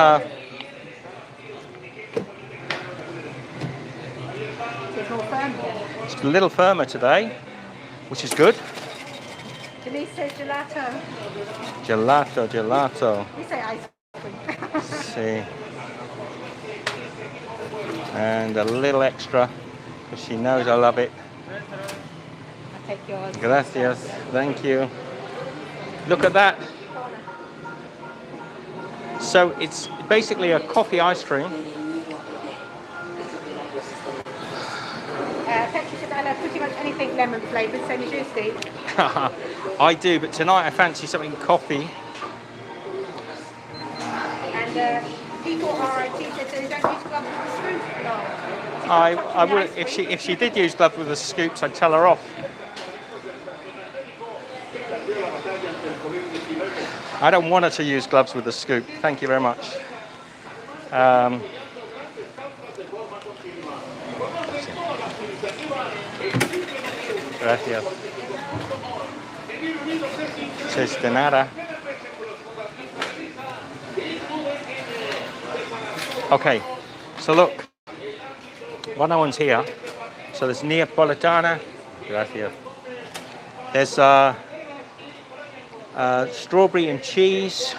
more firm here. It's a little firmer today, which is good. Denise says gelato. Gelato. We say ice cream. See. And a little extra, because she knows I love it. I'll take yours. Gracias. Thank you. Look at that. So it's basically a coffee ice cream. Petri said I love pretty much anything lemon flavoured, same as you, Steve. I do, but tonight I fancy something coffee. And people RIT said they don't use gloves with the scoop. No. I would if she did use gloves with the scoops, I'd tell her off. I don't want her to use gloves with the scoop. Thank you very much. Gracias. Says de nada. Okay, so look, one Owens here. So there's Neapolitana. Gracias. There's strawberry and cheese.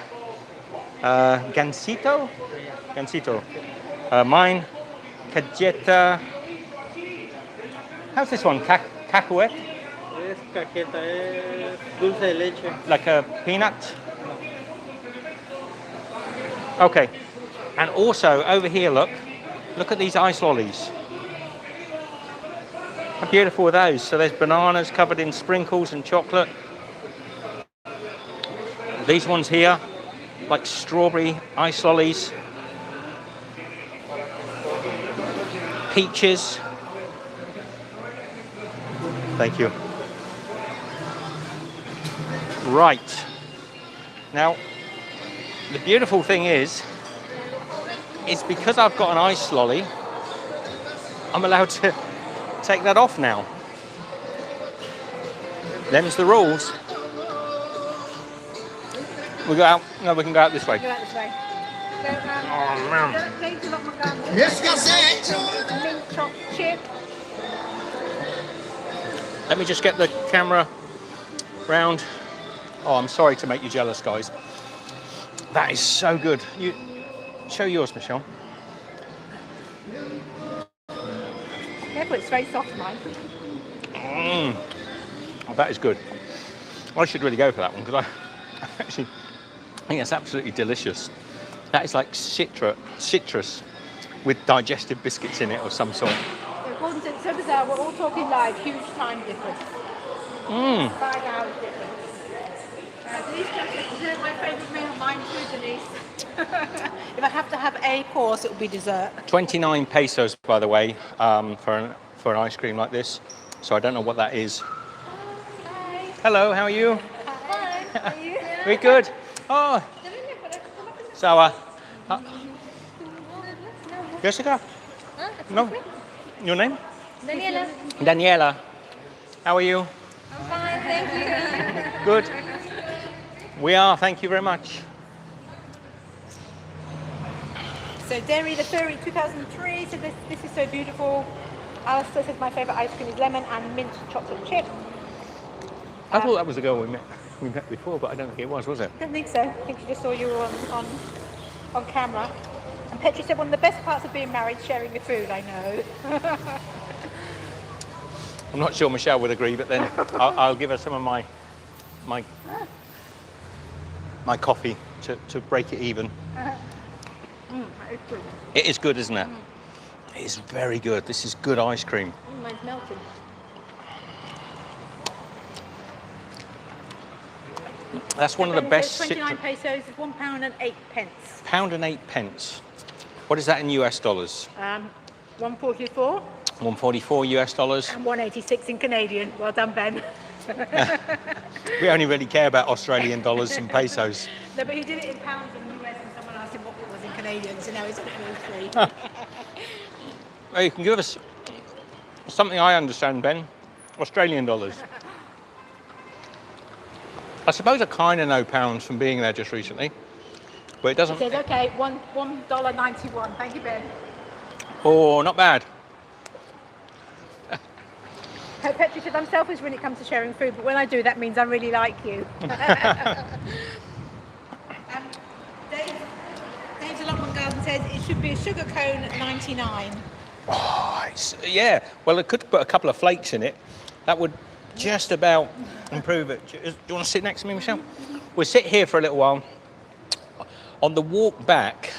Gansito. Mine. Cajeta. How's this one? Cacahuete? Es cajeta, es dulce de leche. Like a peanut? Okay. And also over here, look at these ice lollies. How beautiful are those? So there's bananas covered in sprinkles and chocolate. These ones here, like strawberry ice lollies. Peaches. Thank you. Right. Now, the beautiful thing is because I've got an ice lolly, I'm allowed to take that off now. Them's the rules. We go out. No, we can go out this way. Go out this way. Oh man. James a lot more gum. Yes, que has hecho? Mint chopped chip. Let me just get the camera round. Oh, I'm sorry to make you jealous, guys. That is so good. You show yours, Michelle. Careful, it's very soft, mine. Oh, that is good. I should really go for that one because I actually think it's absolutely delicious. That is like citrus with digestive biscuits in it of some sort. So Gordon said, so bizarre, we're all talking live, huge time difference. 5 hours difference. Denise said, my favourite meal, mine too, Denise. If I have to have a course, it will be dessert. 29 pesos, by the way, for an ice cream like this. So I don't know what that is. Hi. Hello, how are you? Hi. How are you? Very good. Oh, Sawa. Jessica? No. Your name? Daniela. Daniela. How are you? I'm fine, thank you. Good. We are, thank you very much. So Dairy the Fairy 2003 said this is so beautiful. Alistair says my favourite ice cream is lemon and mint chocolate chip. I thought that was the girl we met before, but I don't think it was it? I don't think so. I think she just saw you on camera. And Petri said one of the best parts of being married, sharing your food. I know. I'm not sure Michelle would agree, but then I'll give her some of my coffee to break it even. It's good. It is good, isn't it? It is very good. This is good ice cream. Mine's melting. That's one of the best. 29 pesos is £1 and 8 pence. Pound and 8 pence. What is that in US dollars? 144 144 US dollars. and 186 in Canadian. Well done, Ben. We only really care about Australian dollars and pesos. No, but he did it in pounds and US, and someone asked him what it was in Canadian, so now he's at 03. Well, you can give us something I understand, Ben. Australian dollars. I suppose I kind of know pounds from being there just recently, but it doesn't. He says, okay, $1.91. Thank you, Ben. Oh, not bad. Petri says, I'm selfish when it comes to sharing food, but when I do, that means I really like you. Dave's Allotment Garden says it should be a sugar cone at 99. Oh, yeah. Well, I could put a couple of flakes in it. That would just about improve it. Do you want to sit next to me, Michelle? We'll sit here for a little while. On the walk back...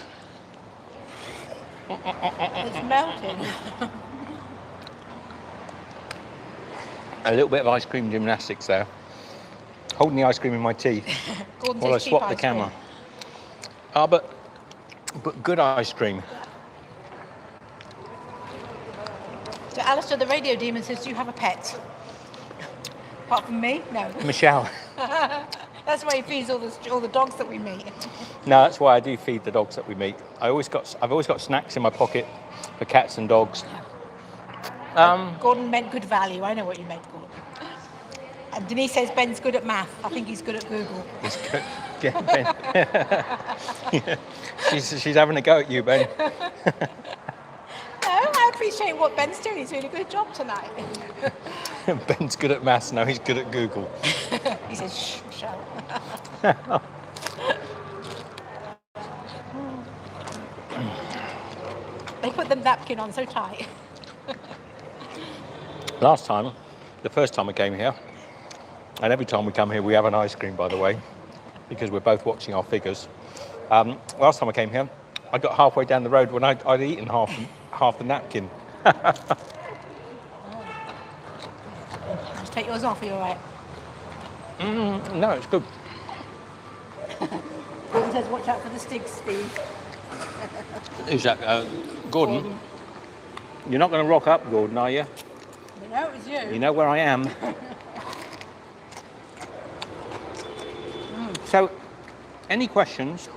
It's melting. A little bit of ice cream gymnastics there. Holding the ice cream in my teeth while I swap the camera. But good ice cream. So Alistair, the radio demon, says, do you have a pet? Apart from me? No. Michelle. That's why he feeds all the dogs that we meet. No, that's why I do feed the dogs that we meet. I've always got snacks in my pocket for cats and dogs. Gordon meant good value. I know what you meant, Gordon. And Denise says Ben's good at math. I think he's good at Google. He's good. Yeah, Ben. Yeah. She's having a go at you, Ben. No, I appreciate what Ben's doing. He's doing a good job tonight. Ben's good at maths, now he's good at Google. He says, shh, Michelle. They put the napkin on so tight. Last time, the first time I came here, and every time we come here we have an ice cream, by the way, because we're both watching our figures. Last time I came here, I got halfway down the road when I'd eaten half the napkin. Just take yours off, are you alright? No, it's good. Gordon says, watch out for the sticks, Steve. Who's that? Gordon? You're not going to rock up, Gordon, are you? No, it was you. You know where I am. So, any questions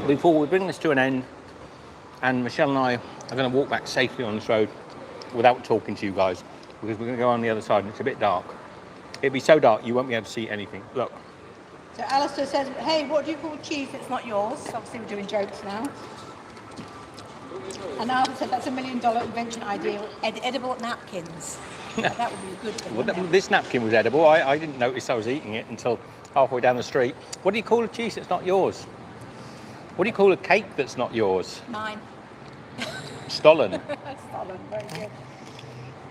before we bring this to an end, and Michelle and I are going to walk back safely on this road without talking to you guys, because we're going to go on the other side and it's a bit dark. It'll be so dark you won't be able to see anything. Look. So Alistair says, hey, what do you call cheese that's not yours? Obviously we're doing jokes now. And Arthur said that's $1 million invention idea, edible napkins. That would be a good thing, Well, wouldn't it? this napkin was edible. I didn't notice I was eating it until halfway down the street. What do you call a cheese that's not yours? What do you call a cake that's not yours? Mine. Stollen. Solid, very good.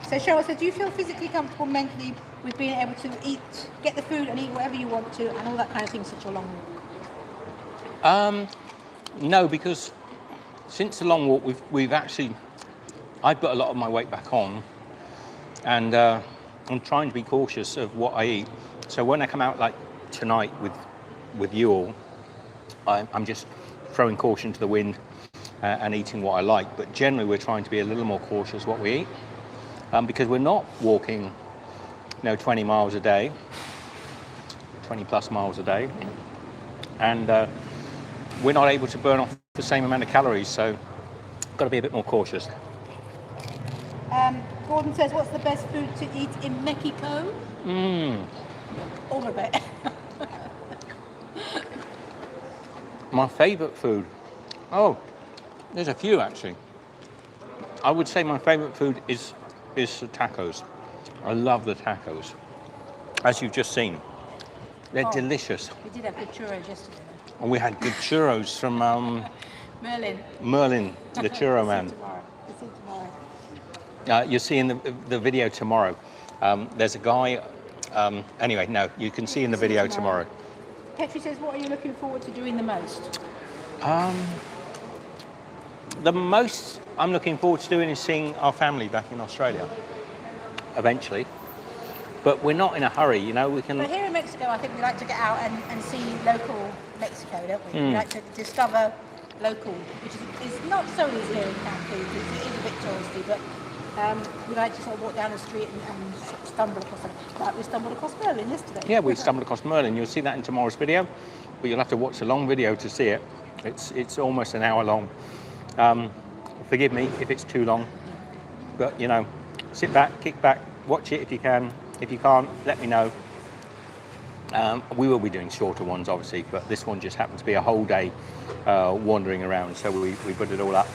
So Cheryl said, do you feel physically comfortable mentally with being able to eat, get the food and eat whatever you want to and all that kind of thing such a long walk? No, because since the long walk, we've actually, I've put a lot of my weight back on, and I'm trying to be cautious of what I eat. So when I come out like tonight with you all, I'm just throwing caution to the wind and eating what I like. But generally, we're trying to be a little more cautious what we eat, because we're not walking, 20 miles a day, 20 plus miles a day, and we're not able to burn off the same amount of calories. So, got to be a bit more cautious. Gordon says, what's the best food to eat in Mexico? All of it. My favourite food. Oh, there's a few actually. I would say my favourite food is the tacos. I love the tacos. As you've just seen, they're delicious. We did have good churros yesterday. And we had good churros from Merlin, the churro man. We'll see tomorrow. You'll see in the video tomorrow. There's a guy. Anyway, no, you can see in the video tomorrow. Petri says, what are you looking forward to doing the most? The most I'm looking forward to doing is seeing our family back in Australia, eventually. But we're not in a hurry, we can... But here in Mexico, I think we like to get out and see local Mexico, don't we? We like to discover local, which is not so easy here in Cancun. It is a bit touristy, but we like to sort of walk down the street and stumble across it. Like we stumbled across Merlin yesterday. Yeah, we stumbled across Merlin. You'll see that in tomorrow's video, but you'll have to watch a long video to see it. It's almost an hour long. Forgive me if it's too long, but sit back, kick back, watch it if you can. If you can't, let me know. We will be doing shorter ones, obviously, but this one just happened to be a whole day wandering around, so we put it all up.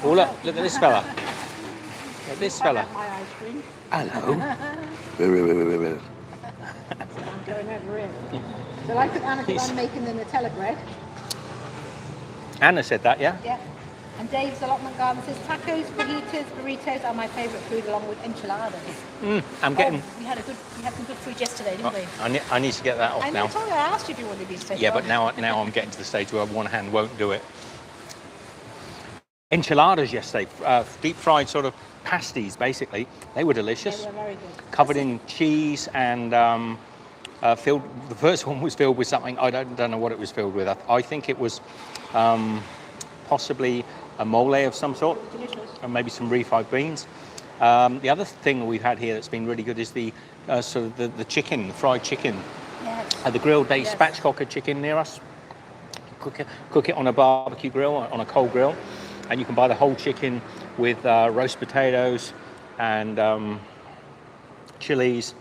Look at this fella. Look at this fella. My ice cream. Hello. I'm going over in. So I put Anna because I'm making the Nutella bread. Anna said that, yeah? Yeah. And Dave's allotment garden says tacos, burritos are my favourite food along with enchiladas. I'm getting... We had some good food yesterday, didn't we? I need to get that off now. I told you, I asked you if you wanted these to take Yeah, off. but now I'm getting to the stage where one hand won't do it. Enchiladas yesterday, deep fried sort of pasties, basically. They were delicious. They were very good. Covered in cheese and filled. The first one was filled with something I don't know what it was filled with. I think it was possibly a mole of some sort, and maybe some refried beans. The other thing we've had here that's been really good is the sort of the chicken, the fried chicken. Yes. The grilled, they spatchcock a chicken near us, cook it on a barbecue grill, on a coal grill, and you can buy the whole chicken with roast potatoes and chilies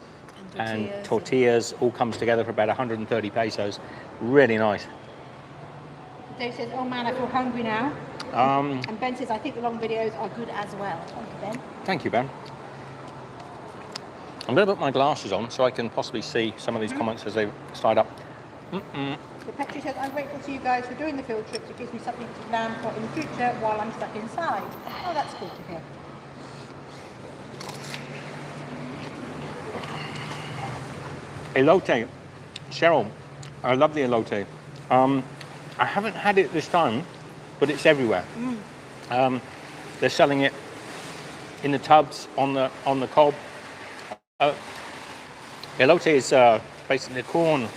and tortillas. All comes together for about 130 pesos. Really nice. Dave says, oh man, I feel hungry now. And Ben says, I think the long videos are good as well. Thank you, Ben. Thank you, Ben. I'm going to put my glasses on so I can possibly see some of these comments as they slide up. So Petri says, I'm grateful to you guys for doing the field trips. It gives me something to plan for in the future while I'm stuck inside. Oh, that's cool to hear. Elote. Cheryl, I love the elote. I haven't had it this time, but it's everywhere. They're selling it in the tubs on the cob. Elote is basically the corn,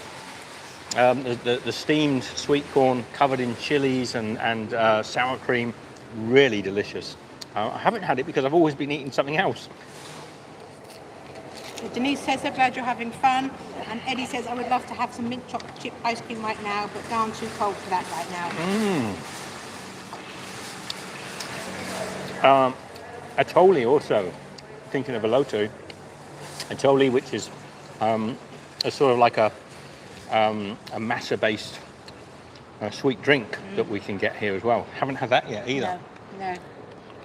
the steamed sweet corn covered in chilies and sour cream. Really delicious. I haven't had it because I've always been eating something else. Denise says, so glad you're having fun. And Eddie says, I would love to have some mint chocolate chip ice cream right now, but darn too cold for that right now. Atoli also, thinking of elote. Atoli, which is a sort of like a masa-based sweet drink that we can get here as well. Haven't had that yet either. No.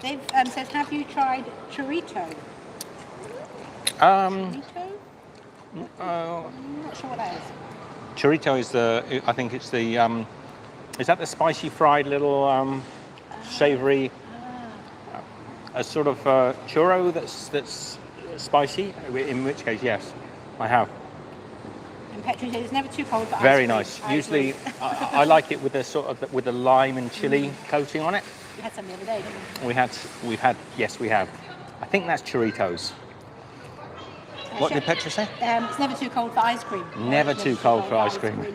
Dave says, have you tried chorito? Chorito? I'm I'm not sure what that is. Chorito is I think it's the, is that the spicy fried little savory, a sort of churro that's spicy? In which case, yes, I have. And Petri says it's never too cold for ice Very cream. nice. I Usually, agree. I like it with a sort of with a lime and chili coating on it. We had some the other day, didn't we? We've had, yes, we have. I think that's Choritos. What did Petra say? It's never too cold for ice cream. Never too cold for ice cream.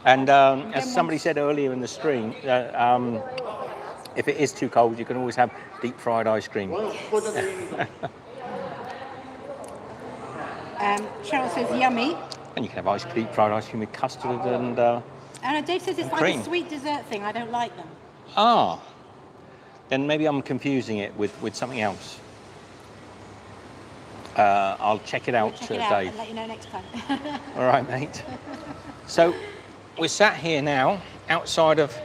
And as somebody said earlier in the stream, if it is too cold, you can always have deep fried ice cream. Cheryl says yummy. And you can have deep fried ice cream with custard and Dave says it's like cream. a sweet dessert thing. I don't like them. Then maybe I'm confusing it with something else. I'll check it out, Check it out Dave. and let you know next time. All right, mate. So we're sat here now outside of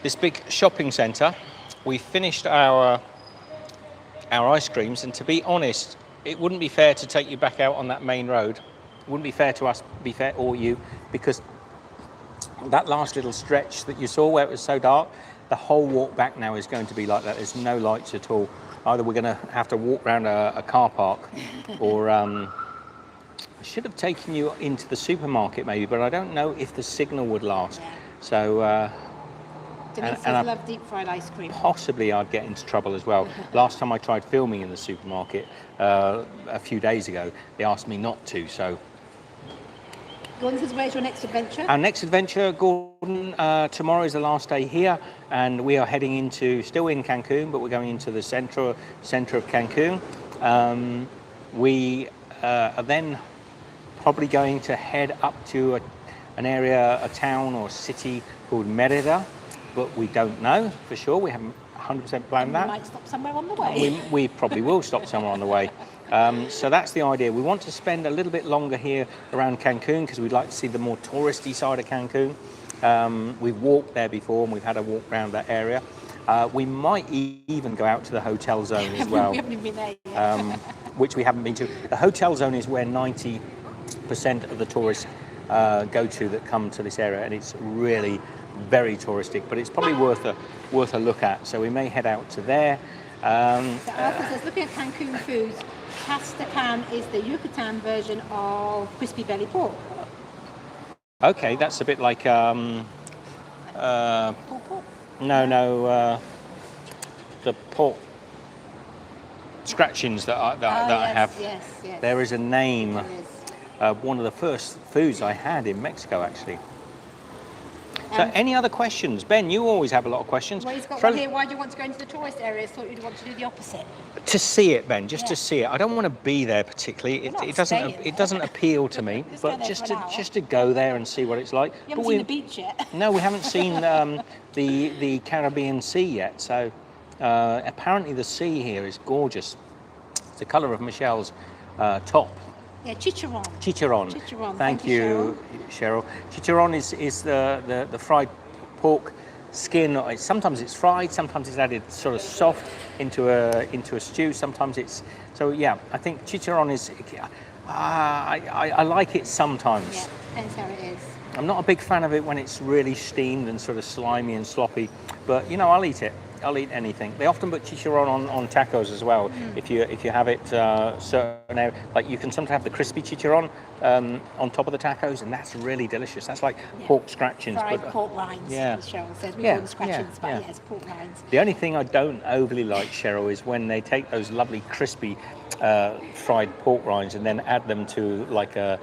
this big shopping centre. We finished our ice creams, and to be honest, it wouldn't be fair to take you back out on that main road. It wouldn't be fair to us, or you, because that last little stretch that you saw where it was so dark, the whole walk back now is going to be like that. There's no lights at all. Either we're going to have to walk around a car park, or I should have taken you into the supermarket maybe, but I don't know if the signal would last. Yeah. So, Denise says love deep fried ice cream. possibly I'd get into trouble as well. Last time I tried filming in the supermarket a few days ago, they asked me not to. So Gordon says, where's your next adventure? our next adventure, Gordon, tomorrow is the last day here, and we are heading still in Cancun, but we're going into the center of Cancun. We are then probably going to head up to an area, a town or city called Merida, but we don't know for sure. We haven't 100% planned that. We might stop somewhere on the way. We probably will stop somewhere on the way. So that's the idea. We want to spend a little bit longer here around Cancun because we'd like to see the more touristy side of Cancun. We've walked there before and we've had a walk around that area. We might even go out to the hotel zone as well. We haven't even been there yet. Which we haven't been to. The hotel zone is where 90% of the tourists go to that come to this area, and it's really very touristic, but it's probably worth a look at. So we may head out to there. So Arthur says, looking at Cancun foods, pasta can is the Yucatan version of crispy belly pork. Okay, that's a bit like Pulled pork? the pork scratchings that I have. Yes. There is a name. There is. One of the first foods I had in Mexico, actually. So any other questions? Ben, you always have a lot of questions. Well, he's got one here. Why do you want to go into the tourist areas? Thought you'd want to do the opposite. To see it, Ben, just to see it. I don't want to be there particularly. It doesn't appeal to me, but just to go there and see what it's like. You haven't seen the beach yet. No, we haven't seen the Caribbean Sea yet. So apparently the sea here is gorgeous. It's the colour of Michelle's top. Yeah, Chicharron. Chicharron. Thank you, Cheryl. Chicharron is the fried pork skin. Sometimes it's fried, sometimes it's added sort of soft into a stew. Sometimes it's I think chicharron is. I like it sometimes. Yeah, depends how it is. I'm not a big fan of it when it's really steamed and sort of slimy and sloppy, but I'll eat it. I'll eat anything. They often put chicharron on tacos as well. If you have it certain area, like you can sometimes have the crispy chicharron on top of the tacos, and that's really delicious. That's like pork scratchings. Fried pork rinds, as Cheryl says. We call them scratchings, but yes, pork rinds. The only thing I don't overly like, Cheryl, is when they take those lovely crispy fried pork rinds and then add them to like a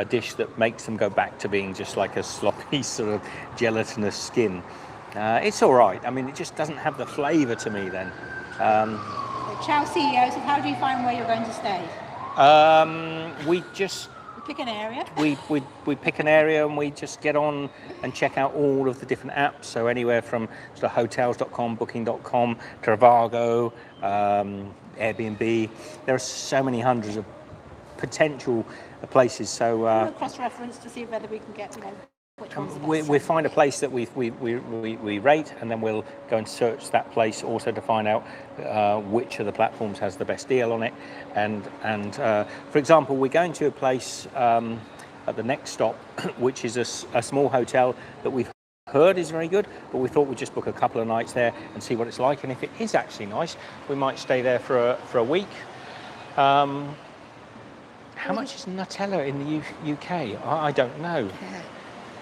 dish that makes them go back to being just like a sloppy sort of gelatinous skin. It's all right. I mean, it just doesn't have the flavour to me then. The Chow CEO says, how do you find where you're going to stay? We just... We pick an area. We pick an area and we just get on and check out all of the different apps. So anywhere from sort of hotels.com, booking.com, Trivago, Airbnb. There are so many hundreds of potential places. So cross-reference to see whether we can get Which one's the We best? find a place that we rate, and then we'll go and search that place also to find out which of the platforms has the best deal on it. And for example, we're going to a place at the next stop, which is a small hotel that we've heard is very good, but we thought we'd just book a couple of nights there and see what it's like. And if it is actually nice, we might stay there for a week. How much is Nutella in the UK? I don't know.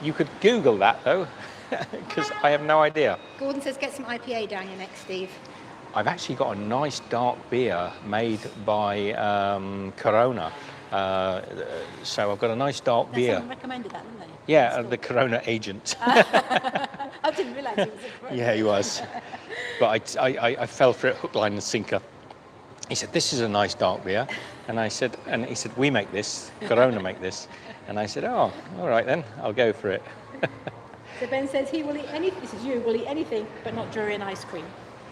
You could Google that though, because I have no idea. Gordon says get some IPA down your neck, Steve. I've actually got a nice dark beer made by Corona. So I've got a nice dark beer. Someone recommended that, didn't they? Yeah, the Corona agent. I didn't realise he was a Corona. Yeah, he was. But I fell for it hook, line and sinker. He said, "This is a nice dark beer." And he said, "We make this, Corona make this." And I said, "Oh, all right then, I'll go for it." So Ben says he will eat anything. This is you. Will eat anything, but not durian ice cream.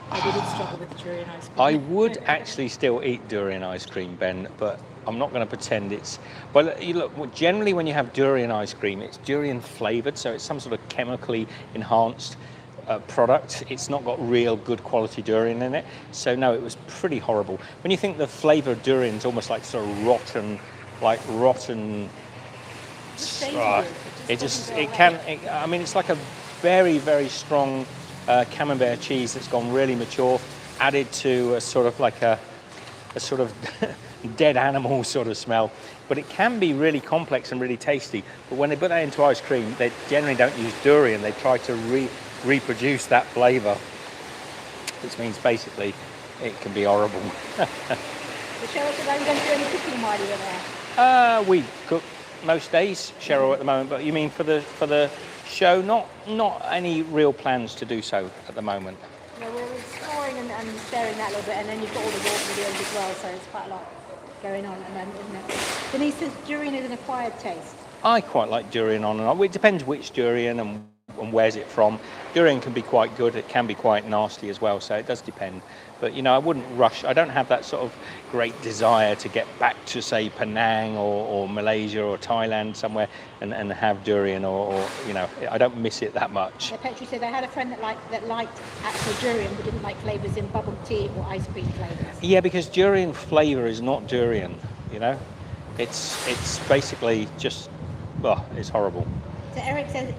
I did struggle with durian ice cream. I would actually still eat durian ice cream, Ben, but I'm not going to pretend it's. Well, you look. Generally, when you have durian ice cream, it's durian flavored, so it's some sort of chemically enhanced product. It's not got real good quality durian in it. So no, it was pretty horrible. When you think the flavour of durian is almost like sort of rotten. I mean, it's like a very, very strong camembert cheese that's gone really mature, added to a sort of like a sort of dead animal sort of smell. But it can be really complex and really tasty. But when they put that into ice cream, they generally don't use durian. They try to reproduce that flavour, which means basically it can be horrible. Cheryl said, "Are you going to do any cooking while you were there?" We cook most days, Cheryl, at the moment. But you mean for the show? Not any real plans to do so at the moment. No, we're exploring and sharing that a little bit, and then you've got all the walk videos as well, so it's quite a lot going on at the moment, isn't it? Denise says durian is an acquired taste. I quite like durian on and off. It depends which durian and where's it from. Durian can be quite good, it can be quite nasty as well, so it does depend. But you know, I wouldn't rush. I don't have that sort of great desire to get back to, say, Penang or Malaysia or Thailand somewhere and have durian or you know, I don't miss it that much. Yeah, Petri said they had a friend that liked actual durian but didn't like flavours in bubble tea or ice cream flavours. Yeah, because durian flavour is not durian, you know. It's basically just, well, it's horrible. So Eric says,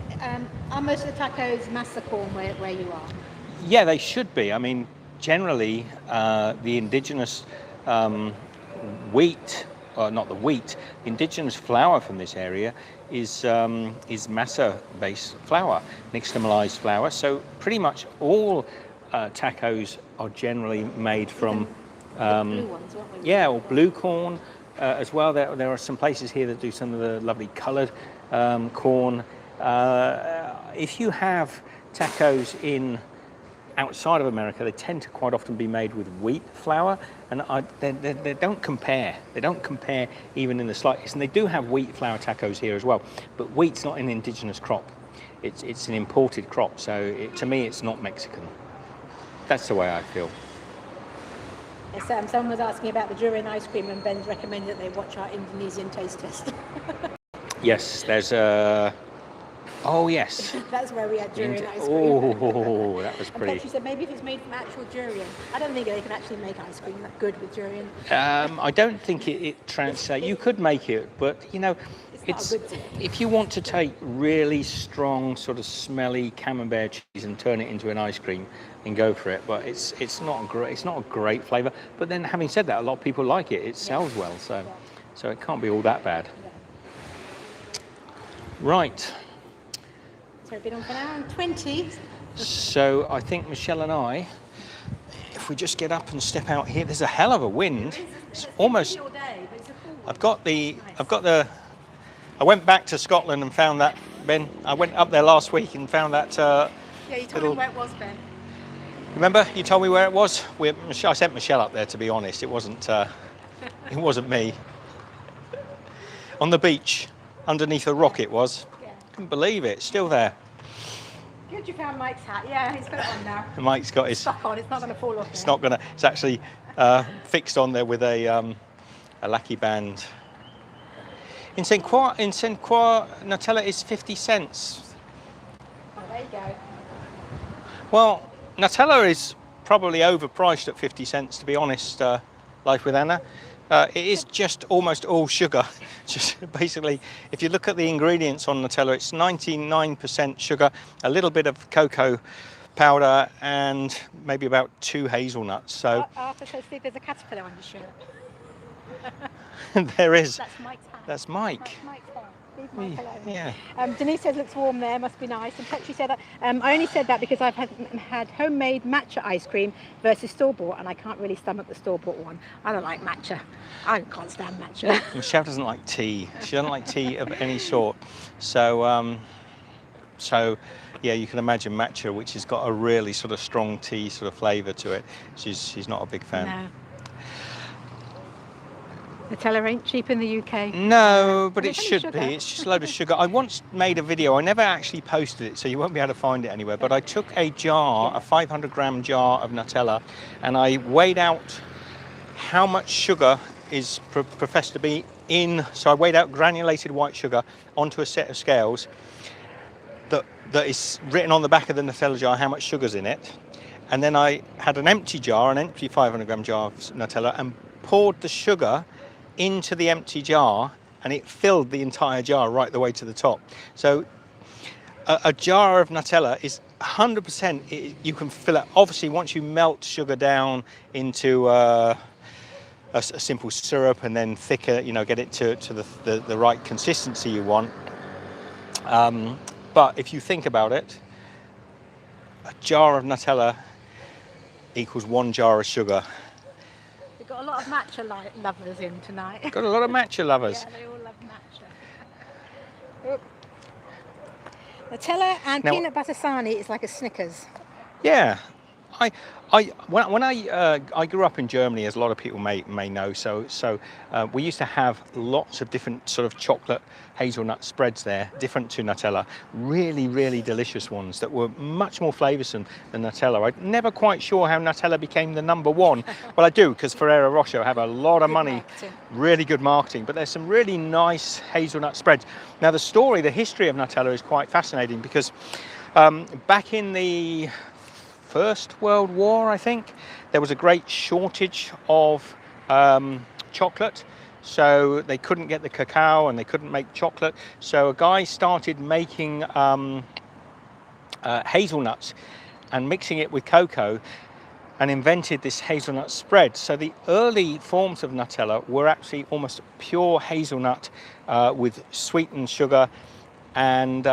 are most of the tacos masa corn where you are? Yeah, they should be. I mean, generally, the indigenous wheat, not the wheat, the indigenous flour from this area is masa-based flour, nixtamalized flour. So pretty much all tacos are generally made from Blue ones, aren't we? yeah, or blue corn as well. There are some places here that do some of the lovely coloured corn. If you have tacos outside of America, they tend to quite often be made with wheat flour, and they don't compare. They don't compare even in the slightest. And they do have wheat flour tacos here as well, but wheat's not an indigenous crop. It's an imported crop, so to me, it's not Mexican. That's the way I feel. Yes, someone was asking about the durian ice cream, and Ben's recommended that they watch our Indonesian taste test. Yes, there's a. Oh yes. That's where we had durian ice cream. Oh, that was And pretty. Petri said maybe if it's made from actual durian. I don't think they can actually make ice cream that good with durian. I don't think it translates. You could make it, but you know, It's not a good if you want to take really strong, sort of smelly camembert cheese and turn it into an ice cream, then go for it. But it's not a great flavour. But then, having said that, a lot of people like it. It sells well, so it can't be all that bad. Yeah. Right. So we've been on for an hour and 20. So I think Michelle and I, if we just get up and step out here, there's a hell of a wind. It's almost. All day, but it's a full I've got the. I went back to Scotland and found that, Ben. I went up there last week and found that. Yeah, you told little- me where it was, Ben. Remember, you told me where it was. I sent Michelle up there. To be honest, it wasn't me. On the beach, underneath a rock, it was. Yeah. Couldn't believe it. Still there. Good, you found Mike's hat. Yeah, he's got it on now. Mike's got his. Stuck on. It's not going to fall off. It's not gonna. It's actually fixed on there with a lackey band. In Saint Croix, Nutella is 50 cents. Oh, there you go. Well, Nutella is probably overpriced at 50 cents, to be honest, Life with Anna. It is just almost all sugar. Just basically, if you look at the ingredients on Nutella, it's 99% sugar, a little bit of cocoa powder, and maybe about 2 hazelnuts. So Arthur says, Steve, there's a caterpillar on your shirt. there is. That's Mike's hat. That's Mike. That's Mike's hat. Leave Mike alone. Yeah. Denise says, looks warm there, must be nice. And Petri said, I only said that because I've had homemade matcha ice cream versus store-bought, and I can't really stomach the store-bought one. I don't like matcha. I can't stand matcha. Michelle doesn't like tea. She doesn't like tea of any sort. So, yeah, you can imagine matcha, which has got a really sort of strong tea sort of flavour to it. She's not a big fan. No. Nutella ain't cheap in the UK. No, but it It's only should sugar. be. It's just a load of sugar. I once made a video. I never actually posted it, so you won't be able to find it anywhere. But I took a jar, a 500-gram jar of Nutella, and I weighed out how much sugar is professed to be in. So I weighed out granulated white sugar onto a set of scales that is written on the back of the Nutella jar how much sugar's in it. And then I had an empty jar, an empty 500-gram jar of Nutella, and poured the sugar into the empty jar, and it filled the entire jar right the way to the top. So a jar of Nutella is 100%, you can fill it. Obviously, once you melt sugar down into a simple syrup and then thicker, you know, get it to the right consistency you want. But if you think about it, a jar of Nutella equals 1 jar of sugar. We've got a lot of matcha lovers in tonight. Got a lot of matcha lovers. Yeah, they all love matcha. Nutella and peanut butter sarnie is like a Snickers. Yeah, when I grew up in Germany, as a lot of people may know. So we used to have lots of different sort of chocolate hazelnut spreads there, different to Nutella. Really, really delicious ones that were much more flavoursome than Nutella. I'm never quite sure how Nutella became the number one. Well, I do, because Ferrero Rocher have a lot of money, really good marketing. But there's some really nice hazelnut spreads. Now, the history of Nutella is quite fascinating, because back in the First World War, I think, there was a great shortage of chocolate, so they couldn't get the cacao and they couldn't make chocolate. So a guy started making hazelnuts and mixing it with cocoa, and invented this hazelnut spread. So the early forms of Nutella were actually almost pure hazelnut with sweetened sugar and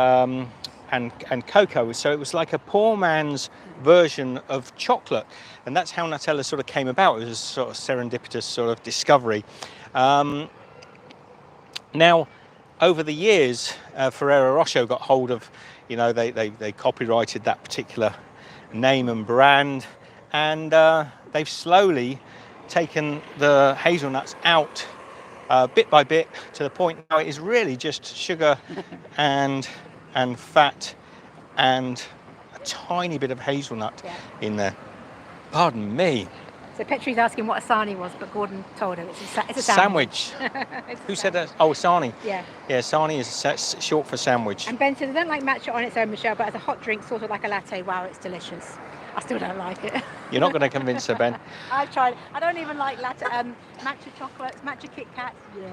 cocoa. So it was like a poor man's version of chocolate, and that's how Nutella sort of came about. It was a sort of serendipitous sort of discovery. Now, over the years, Ferrero Rocher got hold of, you know, they copyrighted that particular name and brand, and they've slowly taken the hazelnuts out bit by bit, to the point now it is really just sugar and fat and a tiny bit of hazelnut in there. Pardon me. So Petri's asking what a sarnie was, but Gordon told her it's a sandwich. Who said that? Oh, sarnie. Yeah. Yeah, sarnie is short for sandwich. And Ben says, I don't like matcha on its own, Michelle, but as a hot drink, sort of like a latte, wow, it's delicious. I still don't like it. You're not going to convince her, Ben. I've tried. I don't even like matcha chocolates, matcha Kit Kats. Yeah.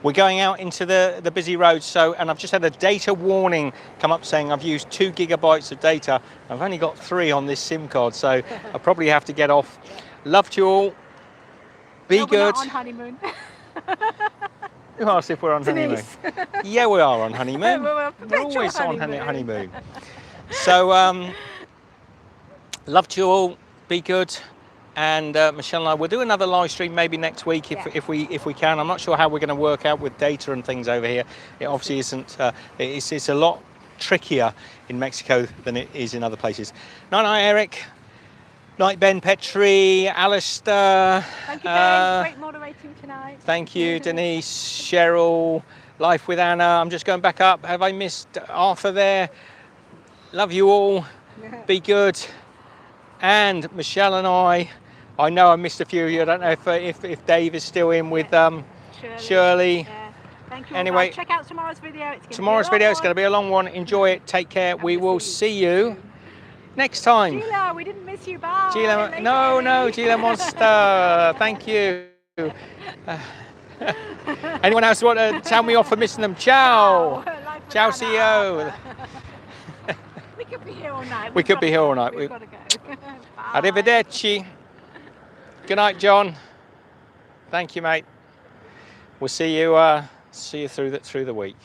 We're going out into the busy roads, and I've just had a data warning come up saying I've used 2 gigabytes of data. I've only got 3 on this SIM card, so I probably have to get off. Love to you all. Be good. We're not on honeymoon. Who asked if we're on honeymoon? Yeah, we are on honeymoon. We're always on honeymoon. So, love to you all. Be good. And Michelle and I will do another live stream maybe next week if we can. I'm not sure how we're going to work out with data and things over here. It obviously isn't. It's a lot trickier in Mexico than it is in other places. Night, Eric. Night, Ben, Petri, Alistair. Thank you, Ben. Great moderating tonight. Thank you, Denise, Cheryl, Life with Anna. I'm just going back up. Have I missed Arthur there? Love you all. Be good. And Michelle and I know I missed a few of you. I don't know if Dave is still in with Shirley. Thank you. Anyway, Guys. Check out tomorrow's video. tomorrow's video is going to be a long one. Enjoy it. Take care. We will see you next time. Gila, we didn't miss you. Bye. Gila, no, Gila Monster. Thank you. Anyone else want to tell me off for missing them? Ciao. Ciao, CEO. We could be here all night. We could be here all night. We've got to go. Arrivederci. Good night, John. Thank you, mate. We'll see you through the week.